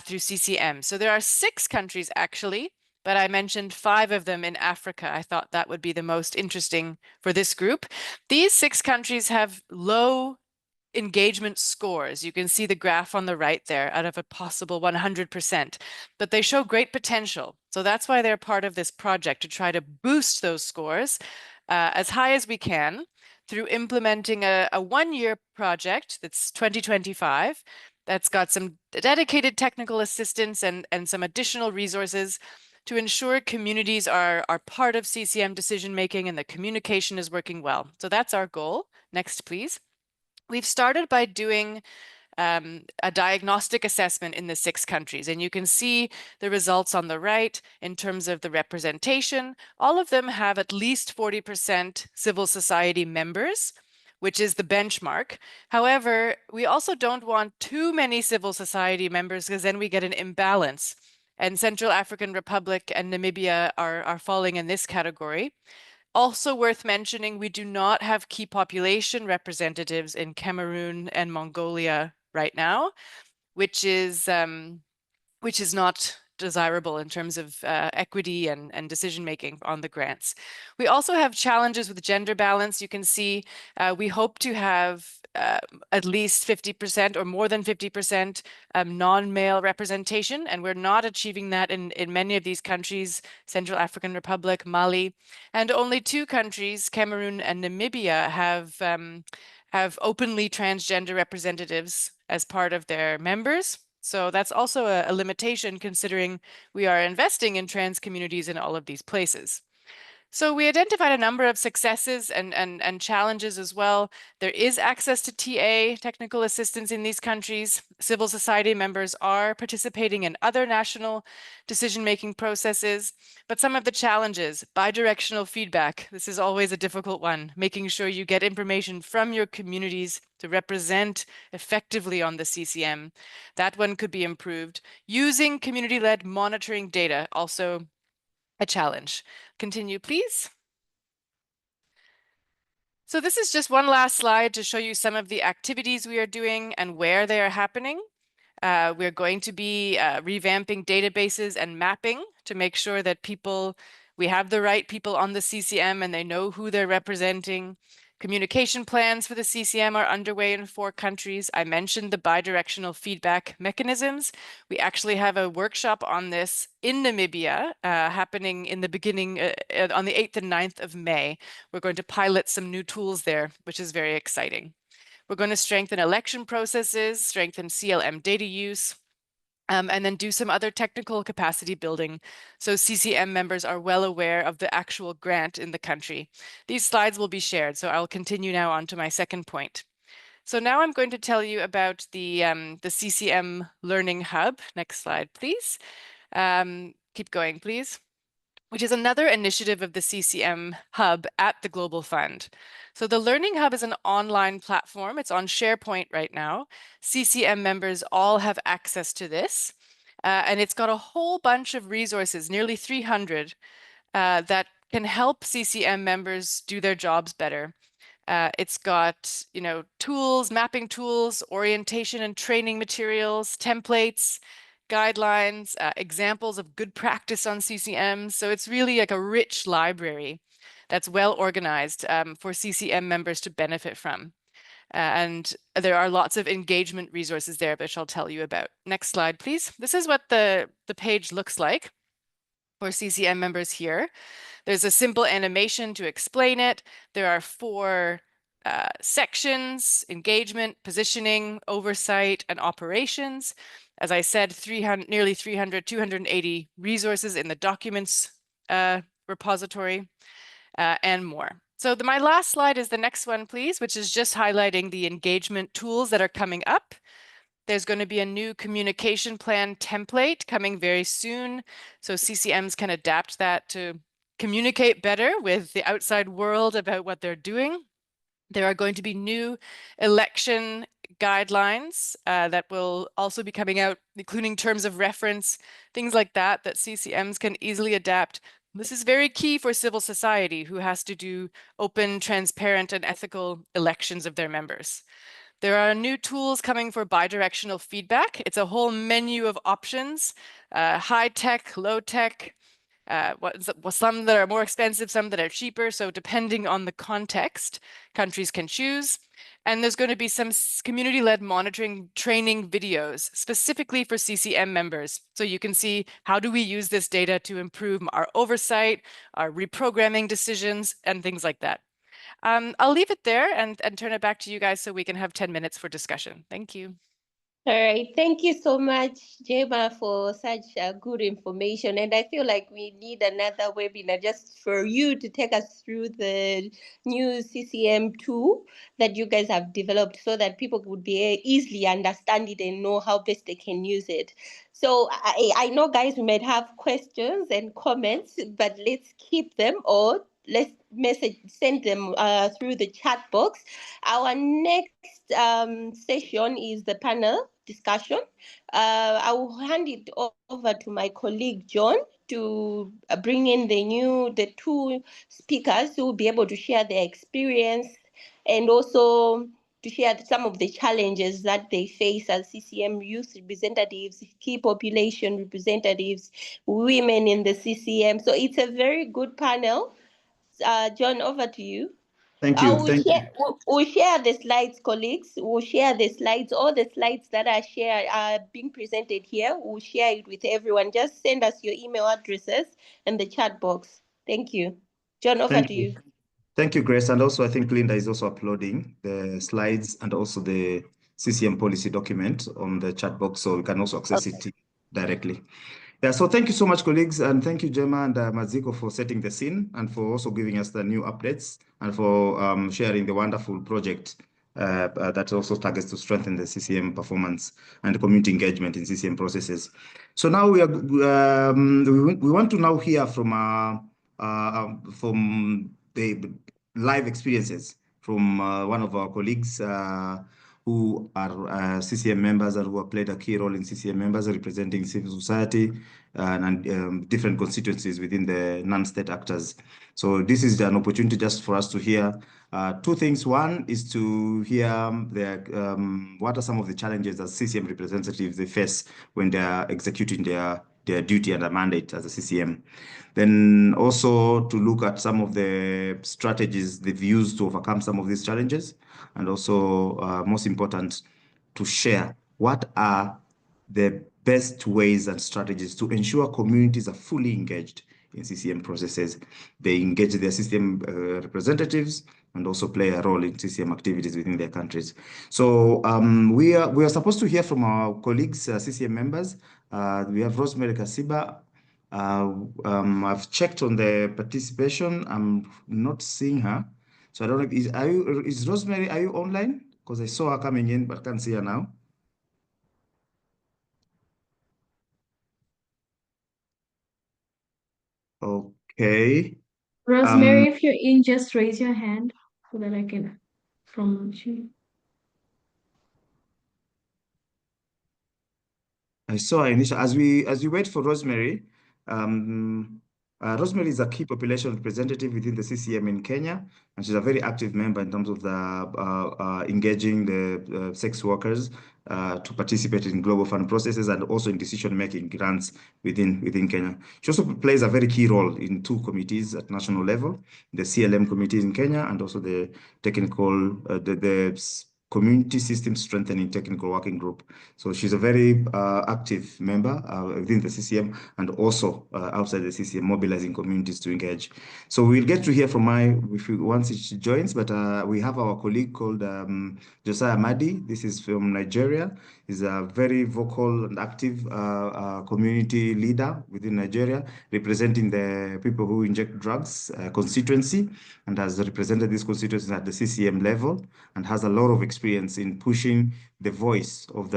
through CCM. So there are 6 countries actually, but I mentioned 5 of them in Africa. I thought that would be the most interesting for this group. These 6 countries have low engagement scores. You can see the graph on the right there out of a possible 100%, but they show great potential. So that's why they're part of this project, to try to boost those scores as high as we can through implementing a 1-year project that's 2025 that's got some dedicated technical assistance and some additional resources to ensure communities are part of CCM decision making and the communication is working well. So that's our goal. Next, please. We've started by doing a diagnostic assessment in the 6 countries, and you can see the results on the right in terms of the representation. All of them have at least 40% civil society members, which is the benchmark. However, we also don't want too many civil society members because then we get an imbalance. And Central African Republic and Namibia are falling in this category. Also worth mentioning, we do not have key population representatives in Cameroon and Mongolia right now, which is not desirable in terms of equity and decision making on the grants. We also have challenges with gender balance. You can see we hope to have at least 50% or more than 50% non-male representation, and we're not achieving that in many of these countries, Central African Republic, Mali, and only 2 countries, Cameroon and Namibia, have openly transgender representatives as part of their members. So that's also a limitation, considering we are investing in trans communities in all of these places. So we identified a number of successes and challenges as well. There is access to TA, technical assistance in these countries. Civil society members are participating in other national decision-making processes, but some of the challenges, bidirectional feedback, this is always a difficult one, making sure you get information from your communities to represent effectively on the CCM. That one could be improved. Using community-led monitoring data, also a challenge. Continue, please. So this is just one last slide to show you some of the activities we are doing and where they are happening. We're going to be revamping databases and mapping to make sure that we have the right people on the CCM and they know who they're representing. Communication plans for the CCM are underway in 4 countries. I mentioned the bidirectional feedback mechanisms. We actually have a workshop on this in Namibia happening in the beginning on the 8th and 9th of May. We're going to pilot some new tools there, which is very exciting. We're going to strengthen election processes, strengthen CLM data use, and then do some other technical capacity building so CCM members are well aware of the actual grant in the country. These slides will be shared, so I'll continue now on to my second point. So now I'm going to tell you about the CCM Learning Hub. Next slide, please. Keep going, please. Which is another initiative of the CCM Hub at the Global Fund. So the Learning Hub is an online platform. It's on SharePoint right now. CCM members all have access to this. And it's got a whole bunch of resources, nearly 300, that can help CCM members do their jobs better. It's got, tools, mapping tools, orientation and training materials, templates, guidelines, examples of good practice on CCMs. So it's really like a rich library that's well organized for CCM members to benefit from. And there are lots of engagement resources there, which I'll tell you about. Next slide, please. This is what the page looks like for CCM members here. There's a simple animation to explain it. There are 4 sections: engagement, positioning, oversight, and operations. As I said, nearly 300, 280 resources in the documents repository and more. So my last slide is the next one, please, which is just highlighting the engagement tools that are coming up. There's going to be a new communication plan template coming very soon, so CCMs can adapt that to communicate better with the outside world about what they're doing. There are going to be new election guidelines that will also be coming out, including terms of reference, things like that, that CCMs can easily adapt. This is very key for civil society, who has to do open, transparent, and ethical elections of their members. There are new tools coming for bidirectional feedback. It's a whole menu of options, high tech, low tech, some that are more expensive, some that are cheaper. So depending on the context, countries can choose. And there's going to be some community-led monitoring training videos specifically for CCM members. So you can see, how do we use this data to improve our oversight, our reprogramming decisions, and things like that. I'll leave it there and turn it back to you guys so we can have 10 minutes for discussion. Thank you. All right, thank you so much, Jema, for such good information. And I feel like we need another webinar just for you to take us through the new CCM tool that you guys have developed so that people would be easily understand it and know how best they can use it. So I know, guys, we might have questions and comments, but let's keep them, or let's send them through the chat box. Our next session is the panel discussion. I will hand it over to my colleague John to bring in the two speakers who will be able to share their experience and also to share some of the challenges that they face as CCM youth representatives, key population representatives, women in the CCM. So it's a very good panel. John, over to you. Thank you. We'll share the slides, colleagues. We'll share the slides. All the slides that are being presented here, we'll share it with everyone. Just send us your email addresses in the chat box. Thank you. John, over to you. Thank you, Grace. And also, I think Linda is also uploading the slides and also the CCM policy document on the chat box, so we can also access it directly. Yeah, so thank you so much, colleagues, and thank you, Gemma and Maziko, for setting the scene and for also giving us the new updates and for sharing the wonderful project that also targets to strengthen the CCM performance and community engagement in CCM processes. So now we want to now hear from the live experiences from one of our colleagues who are CCM members and who have played a key role in CCM members representing civil society and different constituencies within the non-state actors. So this is an opportunity just for us to hear two things. One is to hear what are some of the challenges that CCM representatives they face when they are executing their duty and their mandate as a CCM. Then also to look at some of the strategies they've used to overcome some of these challenges, and also most important, to share what are the best ways and strategies to ensure communities are fully engaged in CCM processes. They engage their CCM representatives and also play a role in CCM activities within their countries. So we are supposed to hear from our colleagues, CCM members. We have Rosemary Kasiba. I've checked on the participation. I'm not seeing her. So I don't know, is Rosemary, are you online? Because I saw her coming in, but can't see her now. Okay. Rosemary, if you're in, just raise your hand so that I can promote you. I saw her initial, as we wait for Rosemary, Rosemary is a key population representative within the CCM in Kenya, and she's a very active member in terms of the engaging the sex workers to participate in global fund processes and also in decision-making grants within Kenya. She also plays a very key role in two committees at national level, the CLM committee in Kenya and also the technical, the Community System Strengthening Technical Working Group. So she's a very active member within the CCM and also outside the CCM, mobilizing communities to engage. So we'll get to hear from her once she joins, but we have our colleague called Josiah Madi. This is from Nigeria. He's a very vocal and active community leader within Nigeria, representing the people who inject drugs constituency, and has represented this constituency at the CCM level and has a lot of experience in pushing the voice of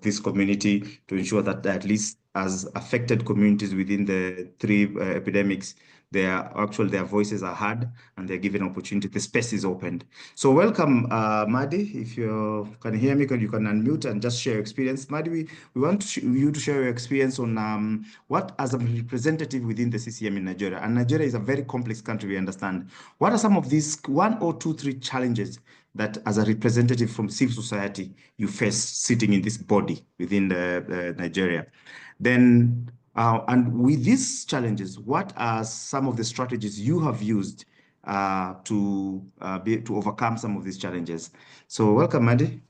this community to ensure that at least as affected communities within the three epidemics, their voices are heard and they're given opportunity. The space is opened. So welcome, Madi. If you can hear me, you can unmute and just share your experience. Madi, we want you to share your experience on what, as a representative within the CCM in Nigeria, and Nigeria is a very complex country, we understand. What are some of these 1 or 2, 3 challenges that, as a representative from civil society, you face sitting in this body within Nigeria? Then, and with these challenges, what are some of the strategies you have used to overcome some of these challenges? So welcome, Madi.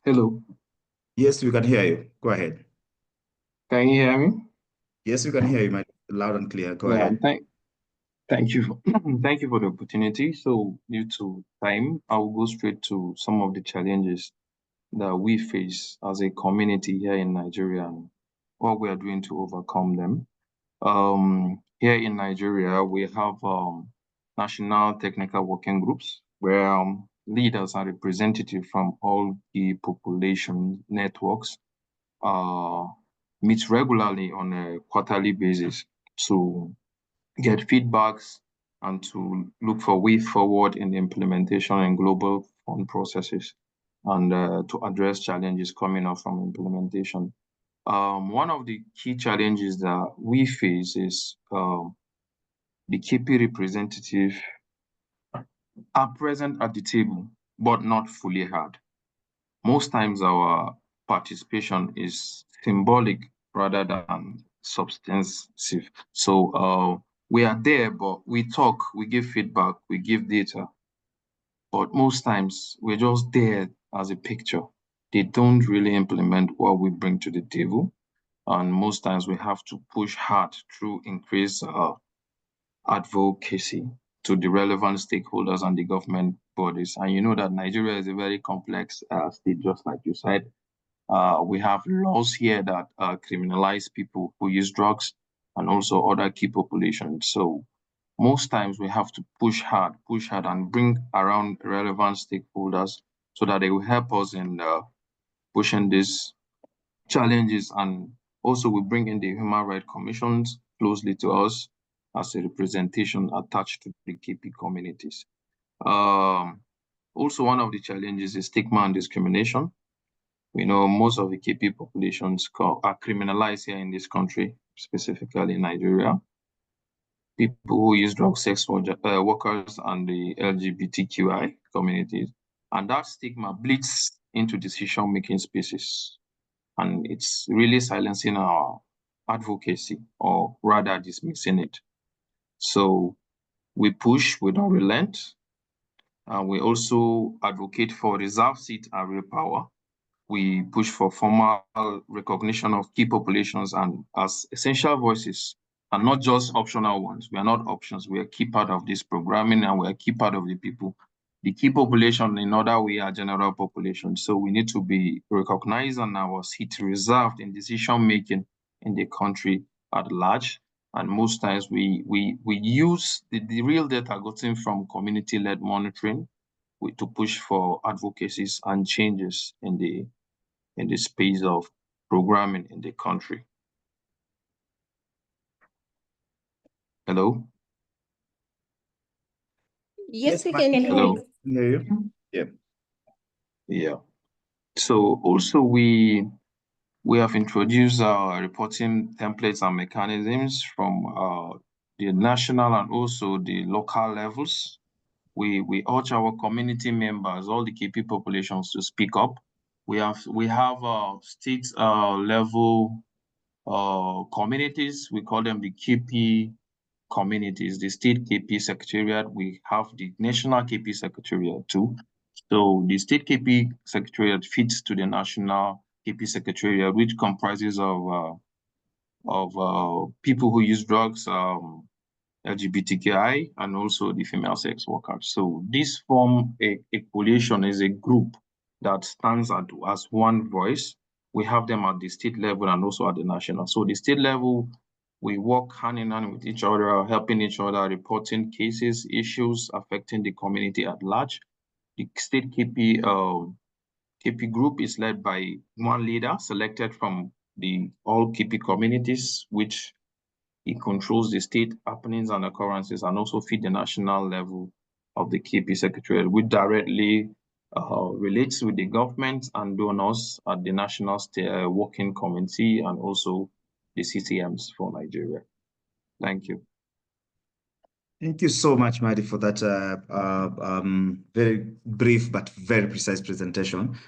Hello. Yes, we can hear you. Go ahead. Can you hear me? Yes, we can hear you, Madi. Loud and clear. Go Yeah, ahead. thank you for thank you for the opportunity. So due to time, I will go straight to some of the challenges that we face as a community here in Nigeria and what we are doing to overcome them. Here in Nigeria, we have national technical working groups where leaders and representatives from all the population networks meet regularly on a quarterly basis to get feedbacks and to look for way forward in the implementation and global fund processes and to address challenges coming up from implementation. One of the key challenges that we face is the KP representative are present at the table, but not fully heard. Most times our participation is symbolic rather than substantive. So we are there, but we talk, we give feedback, we give data. But most times we're just there as a picture. They don't really implement what we bring to the table. And most times we have to push hard through increased advocacy to the relevant stakeholders and the government bodies. And you know that Nigeria is a very complex state, just like you said. We have laws here that criminalize people who use drugs and also other key populations. So most times we have to push hard and bring around relevant stakeholders so that they will help us in pushing these challenges. And also we bring in the human rights commissions closely to us as a representation attached to the KP communities. Also, one of the challenges is stigma and discrimination. We know most of the KP populations are criminalized here in this country, specifically in Nigeria. People who use drugs, sex workers, and the LGBTQI communities. And that stigma bleeds into decision-making spaces. And it's really silencing our advocacy, or rather dismissing it. So we push, we don't relent. And we also advocate for reserved seat and real power. We push for formal recognition of key populations and as essential voices, and not just optional ones. We are not options. We are key part of this programming, and we are key part of the people. The key population, in other way, are general population. So we need to be recognized and our seat reserved in decision making in the country at large. And most times we use the real data gotten from community-led monitoring to push for advocacies and changes in the space of programming in the country. Hello? Yes, we can hear Hello. you. Hear you? Yeah. Yeah. So also we have introduced our reporting templates and mechanisms from the national and also the local levels. We urge our community members, all the KP populations, to speak up. We have state level communities. We call them the KP communities, the state KP secretariat. We have the national KP secretariat too. So the state KP secretariat feeds to the national KP secretariat, which comprises of people who use drugs, LGBTQI, and also the female sex workers. So this form a coalition, is a group that stands as one voice. We have them at the state level and also at the national. So the state level, we work hand in hand with each other, helping each other, reporting cases, issues affecting the community at large. The state KP group is led by one leader selected from the all KP communities, which he controls the state happenings and occurrences and also feed the national level of the KP Secretariat, which directly relates with the government and donors at the National Working Committee and also the CCMs for Nigeria. Thank you. Thank you so much, Madi, for that very brief but very precise presentation.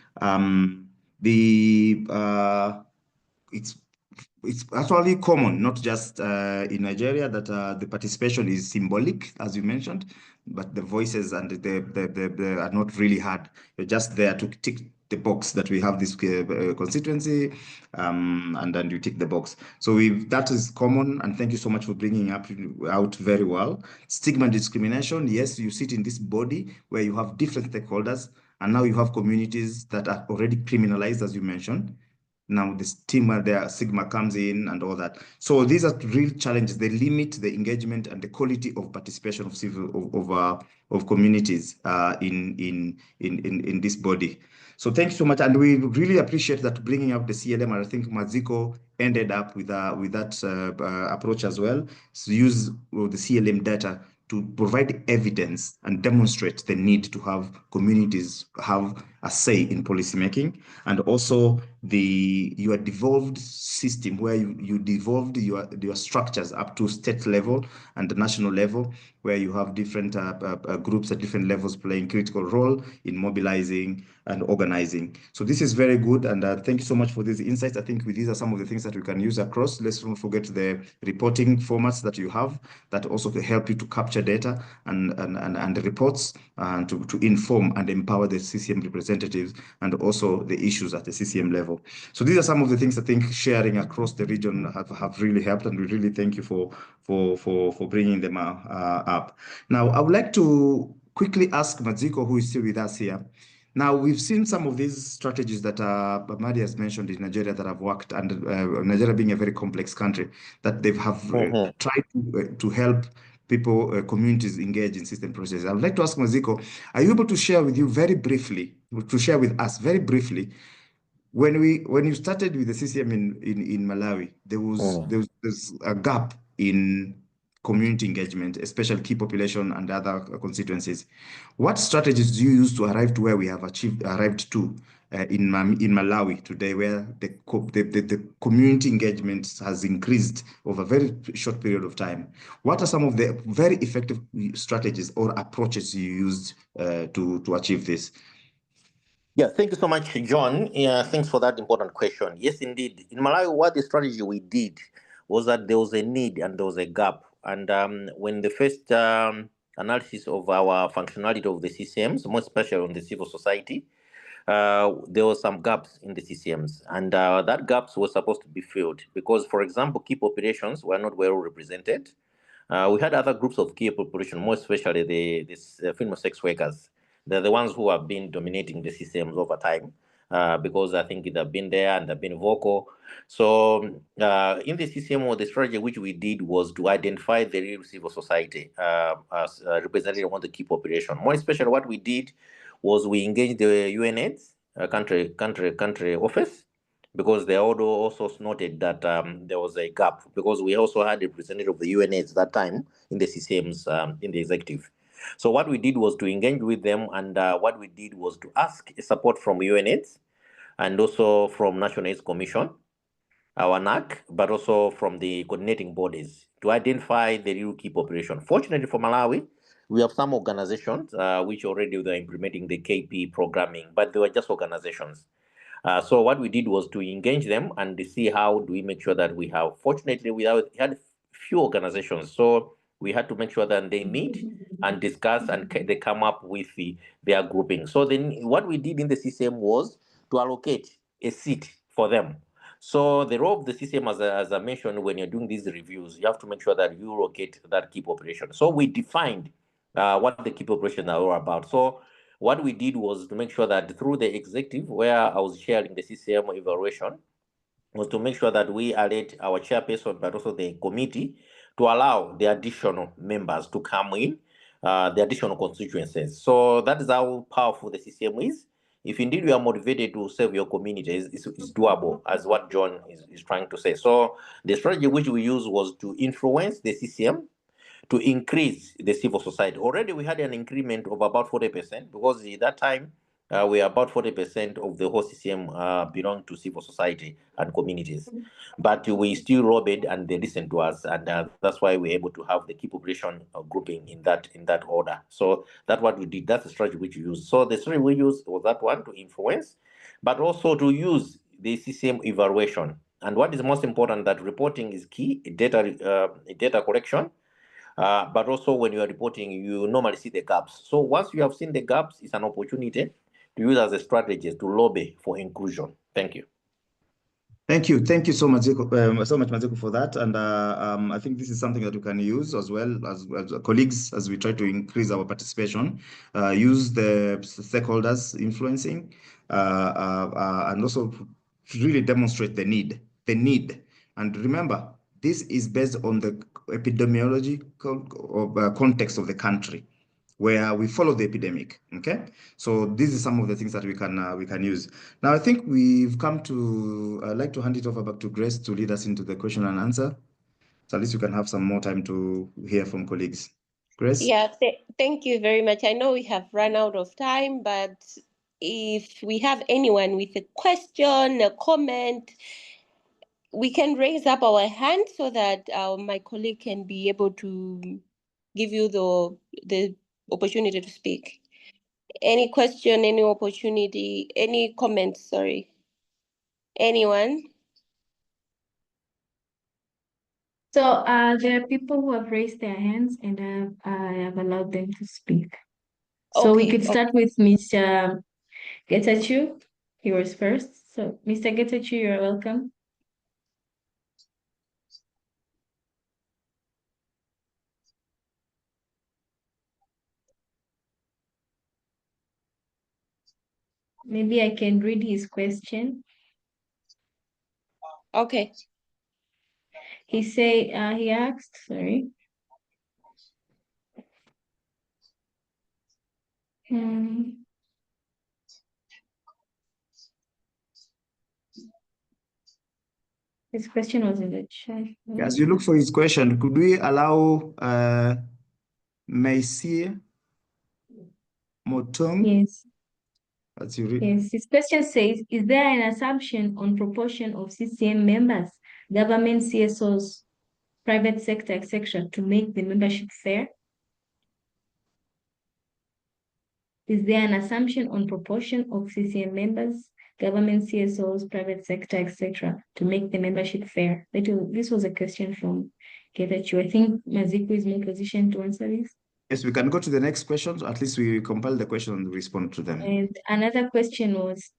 It's actually common, not just in Nigeria, that the participation is symbolic, as you mentioned, but the voices and the are not really heard. You're just there to tick the box that we have this constituency, and then you tick the box. So that is common, and thank you so much for bringing out very well. Stigma and discrimination, yes, you sit in this body where you have different stakeholders, and now you have communities that are already criminalized, as you mentioned. Now the stigma comes in and all that. So these are real challenges. They limit the engagement and the quality of participation of communities in this body. So thank you so much, and we really appreciate that bringing up the CLM. And I think Maziko ended up with that approach as well. So use the CLM data to provide evidence and demonstrate the need to have communities have a say in policymaking, and also your devolved system where you devolved your structures up to state level and the national level, where you have different groups at different levels playing critical role in mobilizing and organizing. So this is very good, and thank you so much for these insights. I think these are some of the things that we can use across. Let's not forget the reporting formats that you have that also help you to capture data and the reports and to inform and empower the CCM representatives and also the issues at the CCM level. So these are some of the things I think sharing across the region have really helped, and we really thank you for bringing them up. Now, I would like to quickly ask Maziko, who is still with us here. Now, we've seen some of these strategies that Madi has mentioned in Nigeria that have worked, and Nigeria being a very complex country, that they have tried to help people, communities engage in system processes. I would like to ask Maziko, are you able to share with us very briefly, when you started with the CCM in Malawi, there's a gap in community engagement, especially key population and other constituencies. What strategies do you use to arrive to where we have arrived to in Malawi today, where the community engagement has increased over a very short period of time? What are some of the very effective strategies or approaches you used to achieve this? Yeah, thank you so much, John. Yeah, thanks for that important question. Yes, indeed. In Malawi, what the strategy we did was that there was a need and there was a gap. And when the first analysis of our functionality of the CCMs, more especially on the civil society, there were some gaps in the CCMs, and that gaps were supposed to be filled because, for example, key populations were not well represented. We had other groups of key population, more especially the female sex workers. They're the ones who have been dominating the systems over time because I think they've been there and they've been vocal. So in the CCM, the strategy which we did was to identify the real civil society as representative of the key population. More especially, what we did was we engaged the UNAIDS country office, because they also noted that there was a gap, because we also had a representative of the UNAIDS that time in the CCMs in the executive. So what we did was to engage with them, and what we did was to ask support from UNAIDS and also from National AIDS Commission, our NAC, but also from the coordinating bodies to identify the real key population. Fortunately for Malawi, we have some organizations which already were implementing the KP programming, but they were just organizations. So what we did was to engage them and to see how do we make sure that we have. Fortunately, we had few organizations, so we had to make sure that they meet and discuss and they come up with their grouping. So then what we did in the CCM was to allocate a seat for them. So the role of the CCM, as I mentioned, when you're doing these reviews, you have to make sure that you locate that key population. So we defined what the key population are all about. So what we did was to make sure that through the executive, where I was sharing the CCM evaluation, was to make sure that we alert our chairperson, but also the committee, to allow the additional members to come in the additional constituencies. So that is how powerful the CCM is. If indeed you are motivated to serve your communities, it's doable, as what John is trying to say. So the strategy which we used was to influence the CCM to increase the civil society. Already we had an increment of about 40% because at that time we are about 40% of the whole CCM belong to civil society and communities. But we still lobbied and they listened to us, and that's why we're able to have the key population grouping in that order. So that's what we did. That's the strategy which we used. So the strategy we used was that one, to influence, but also to use the CCM evaluation. And what is most important, that reporting is key, data collection. But also when you are reporting, you normally see the gaps. So once you have seen the gaps, it's an opportunity to use as a strategy to lobby for inclusion. Thank you. Thank you so much, Mazeko, for that. And I think this is something that we can use as well as colleagues as we try to increase our participation. Use the stakeholders influencing, and also really demonstrate the need. And remember, this is based on the epidemiological context of the country, where we follow the epidemic. Okay, so this is some of the things that we can use. Now, I think we've come to. I'd like to hand it over back to Grace to lead us into the question and answer. So at least we can have some more time to hear from colleagues. Grace? Yeah, thank you very much. I know we have run out of time, but if we have anyone with a question, a comment, we can raise up our hand so that my colleague can be able to give you the opportunity to speak. Any question, any opportunity, any comments, sorry. Anyone? So there are people who have raised their hands, and I have allowed them to speak. So we Okay, could start with Mr. Getachew. He was first. So Mr. Getachew, you're welcome. Maybe I can read his question. Okay. He asked, sorry. His question was in the chat. As you look for his question, could we allow Maisie Motong? Yes. As you read. Yes, his question says, is there an assumption on proportion of CCM members, government, CSOs, private sector, etc., to make the membership fair? Is there an assumption on proportion of CCM members, government, CSOs, private sector, etc., to make the membership fair? This was a question from Getachew. I think Maziko is more positioned to answer this. Yes, we can go to the next question. At least we compile the question and respond to them. And another question was,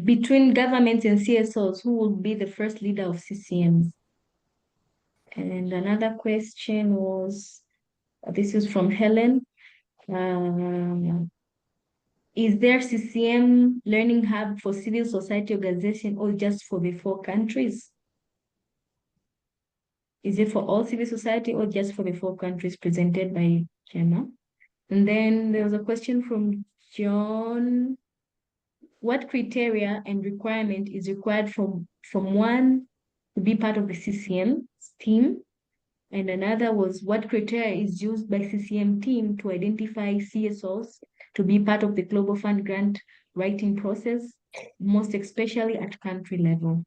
between governments and CSOs, who will be the first leader of CCMs? And another question was, this is from Helen. Is there CCM learning hub for civil society organization or just for the 4 countries? Is it for all civil society or just for the 4 countries presented by Gemma? And then there was a question from John. What criteria and requirement is required from one to be part of the CCM team? And another was, what criteria is used by CCM team to identify CSOs to be part of the Global Fund grant writing process, most especially at country level?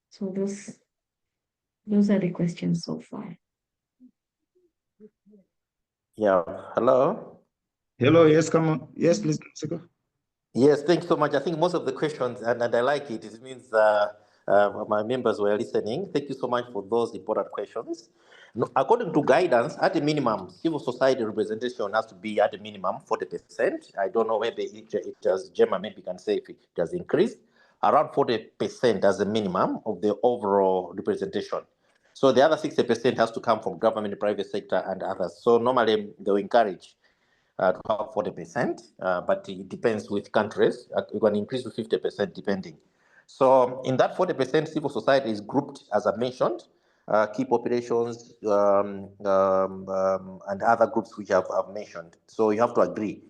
So those are the questions so far. Yeah. Hello. Hello. Yes, come on. Yes, please. Yes, thanks so much. I think most of the questions, and I like it. It means my members were listening. Thank you so much for those important questions. According to guidance, at a minimum, civil society representation has to be at a minimum 40%. I don't know, maybe it has, Gemma maybe can say if it has increased. Around 40% as a minimum of the overall representation. So the other 60% has to come from government, private sector, and others. So normally they'll encourage to have 40%, but it depends with countries. You can increase to 50% depending. So in that 40%, civil society is grouped, as I mentioned, key populations, and other groups which I've mentioned. So you have to agree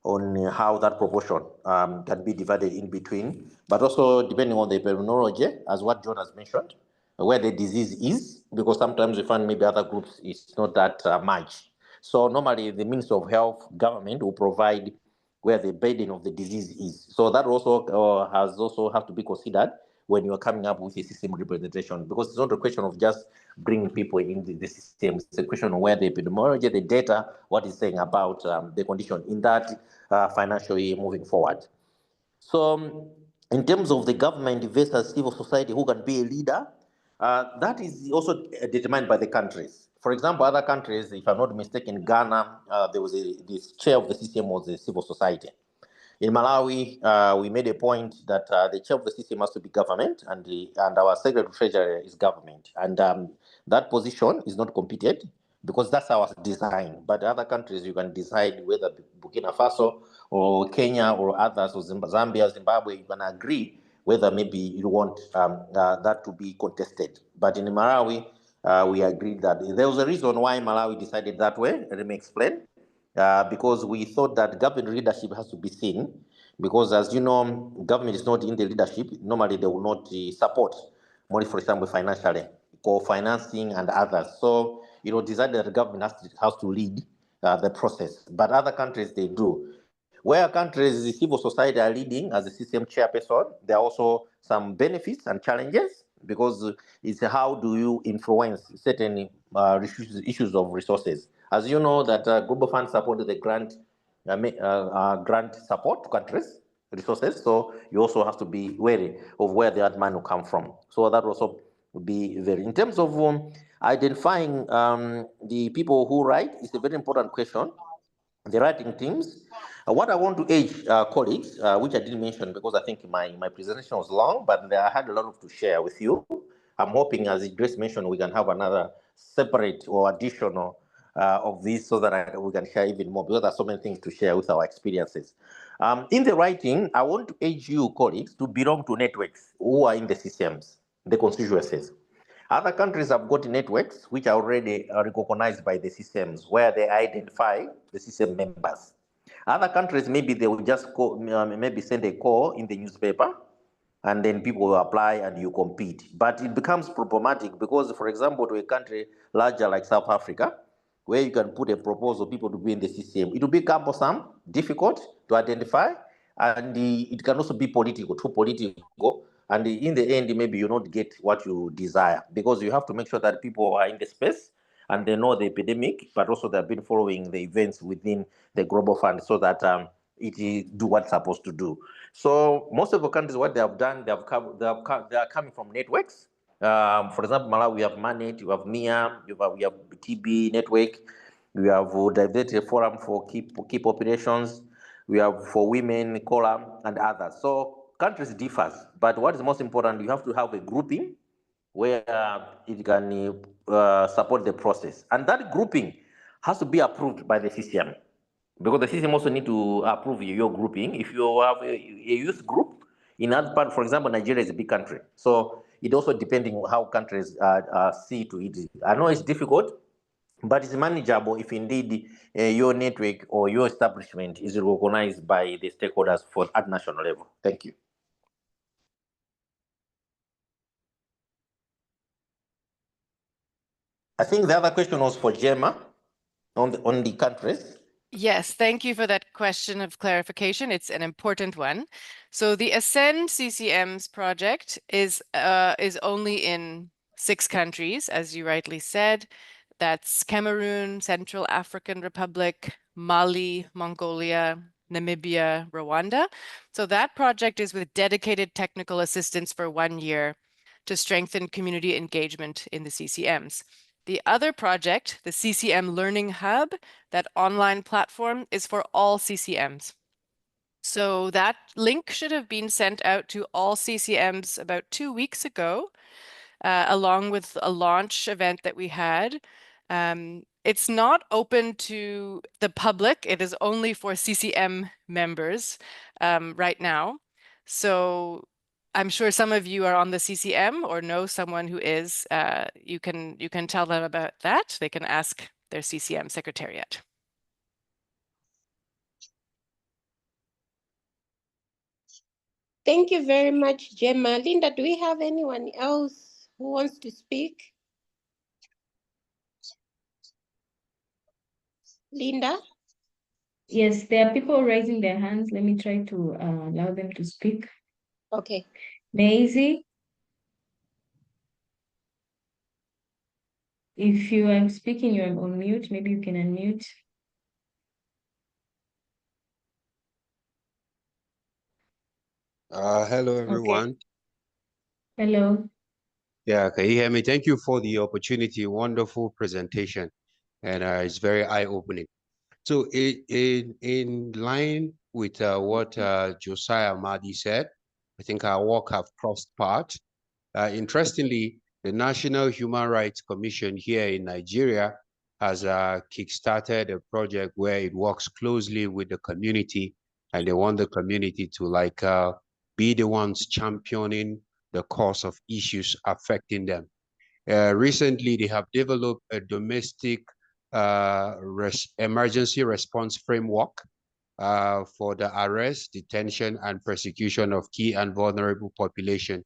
on how that proportion can be divided in between, but also depending on the epidemiology, as what John has mentioned, where the disease is, because sometimes we find maybe other groups it's not that much. So normally the Ministry of Health government will provide where the burden of the disease is. So that also has also have to be considered when you are coming up with a system representation, because it's not a question of just bringing people in the system. It's a question of where the epidemiology, the data, what is saying about the condition in that financial year moving forward. So in terms of the government versus civil society, who can be a leader, that is also determined by the countries. For example, other countries, if I'm not mistaken, Ghana, there was this chair of the CCM was the civil society. In Malawi, we made a point that the chair of the system has to be government, and our secretary of treasury is government, and that position is not competed because that's our design. But other countries, you can decide whether Burkina Faso or Kenya or others, or Zambia, Zimbabwe, you can agree whether maybe you want that to be contested. But in Malawi, we agreed that there was a reason why Malawi decided that way. Let me explain. Because we thought that government leadership has to be seen, because as you know, government is not in the leadership. Normally, they will not support money, for example, financially, co-financing and others. So, decided that the government has to lead the process. But other countries, they do. Where countries, the civil society are leading as a CCM chairperson, there are also some benefits and challenges, because it's how do you influence certain issues of resources. As you know, that Global Fund supported the grant support to countries resources, so you also have to be wary of where that money will come from. So that also would be very. In terms of identifying the people who write, is a very important question. The writing teams. What I want to urge colleagues, which I didn't mention because I think my presentation was long, but I had a lot to share with you. I'm hoping, as Grace mentioned, we can have another separate or additional of this, so that we can share even more, because there are so many things to share with our experiences. In the writing, I want to urge you colleagues to belong to networks who are in the CCMs, the constituencies. Other countries have got networks which are already recognized by the CCMs, where they identify the CCM members. Other countries, maybe they will just maybe send a call in the newspaper, and then people will apply and you compete. But it becomes problematic because, for example, to a country larger like South Africa, where you can put a proposal, people to be in the CCM, it will be cumbersome, difficult to identify, and it can also be too political. And in the end, maybe you not get what you desire, because you have to make sure that people are in the space and they know the epidemic, but also they've been following the events within the Global Fund, so that it do what it's supposed to do. So most of the countries, what they have done, they are coming from networks. For example, Malawi, we have Manet, you have MIA, we have TB network, we have Diverted Forum for key populations, we have for women, column, and others. So countries differs, but what is most important, you have to have a grouping where it can support the process, and that grouping has to be approved by the CCM, because the system also need to approve your grouping. If you have a youth group in other part, for example, Nigeria is a big country, so it also depending on how countries see to it. I know it's difficult, but it's manageable if indeed your network or your establishment is recognized by the stakeholders at national level. Thank you. I think the other question was for Gemma on the countries. Yes, thank you for that question of clarification. It's an important one. So the Ascend CCMs project is only in 6 countries, as you rightly said. That's Cameroon, Central African Republic, Mali, Mongolia, Namibia, Rwanda. So that project is with dedicated technical assistance for 1 year to strengthen community engagement in the CCMs. The other project, the CCM Learning Hub, that online platform, is for all CCMs. So that link should have been sent out to all CCMs about 2 weeks ago, along with a launch event that we had. It's not open to the public. It is only for CCM members right now. So I'm sure some of you are on the CCM or know someone who is. You can tell them about that. They can ask their CCM secretariat. Thank you very much, Gemma. Linda, do we have anyone else who wants to speak? Linda? Yes, there are people raising their hands. Let me try to allow them to speak. Okay. Maisie, if you are speaking, you're on mute. Maybe you can unmute. Hello, everyone. Hello. Yeah, can you hear me? Thank you for the opportunity. Wonderful presentation, and it's very eye-opening. So, in line with what Josiah Madi said, I think our work have crossed paths. Interestingly, the National Human Rights Commission here in Nigeria has kickstarted a project where it works closely with the community, and they want the community to be the ones championing the cause of issues affecting them. Recently, they have developed a domestic emergency response framework for the arrest, detention, and persecution of key and vulnerable population.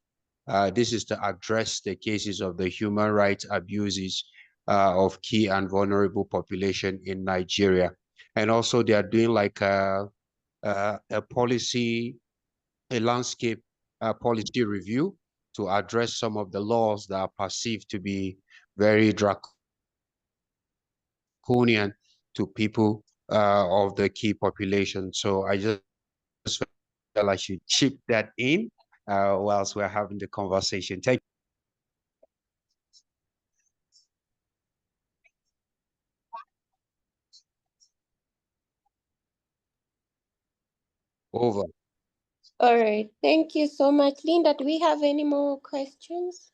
This is to address the cases of the human rights abuses of key and vulnerable population in Nigeria. And also they are doing like a policy, a landscape policy review to address some of the laws that are perceived to be very draconian to people of the key population. So I just felt I should chip that in whilst we're having the conversation. Thank you. Over. All right. Thank you so much. Linda, do we have any more questions?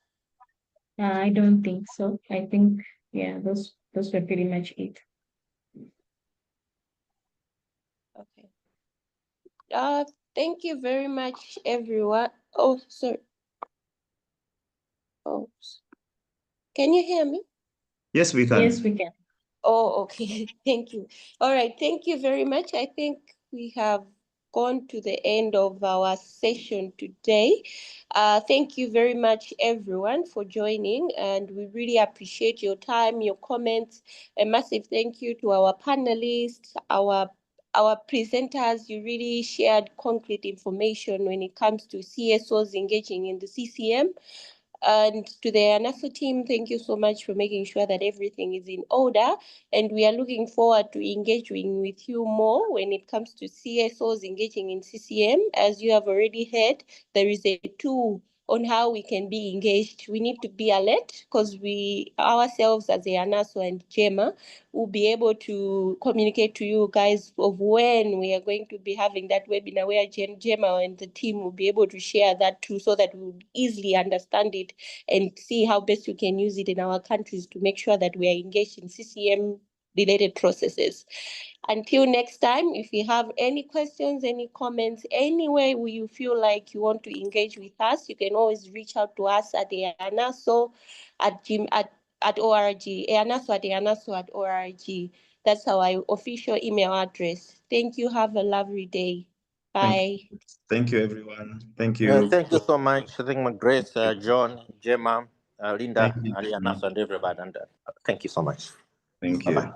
I don't think so. I think, yeah, those were pretty much it. Okay. Thank you very much, everyone. Oh, sorry. Oh, can you hear me? Yes, we can. Yes, we can. Oh, okay. Thank you. All right. Thank you very much. I think we have gone to the end of our session today. Thank you very much, everyone, for joining, and we really appreciate your time, your comments. A massive thank you to our panelists, our presenters. You really shared concrete information when it comes to CSOs engaging in the CCM. And to the ANAFO team, thank you so much for making sure that everything is in order. And we are looking forward to engaging with you more when it comes to CSOs engaging in CCM. As you have already heard, there is a tool on how we can be engaged. We need to be alert because we ourselves as ANASO and GEMA will be able to communicate to you guys of when we are going to be having that webinar where GEMA and the team will be able to share that too, so that we'll easily understand it and see how best we can use it in our countries to make sure that we are engaged in CCM related processes. Until next time, if you have any questions, any comments, any way you feel like you want to engage with us, you can always reach out to us at eanaso at org, eanaso@org. That's our official email address. Thank you. Have a lovely day. Bye. Thank you, everyone. Thank you. Thank you so much. I think Grace, John, Gemma, Linda, Thank you. Ariana, and everybody. And thank you so much. Thank Bye-bye. you.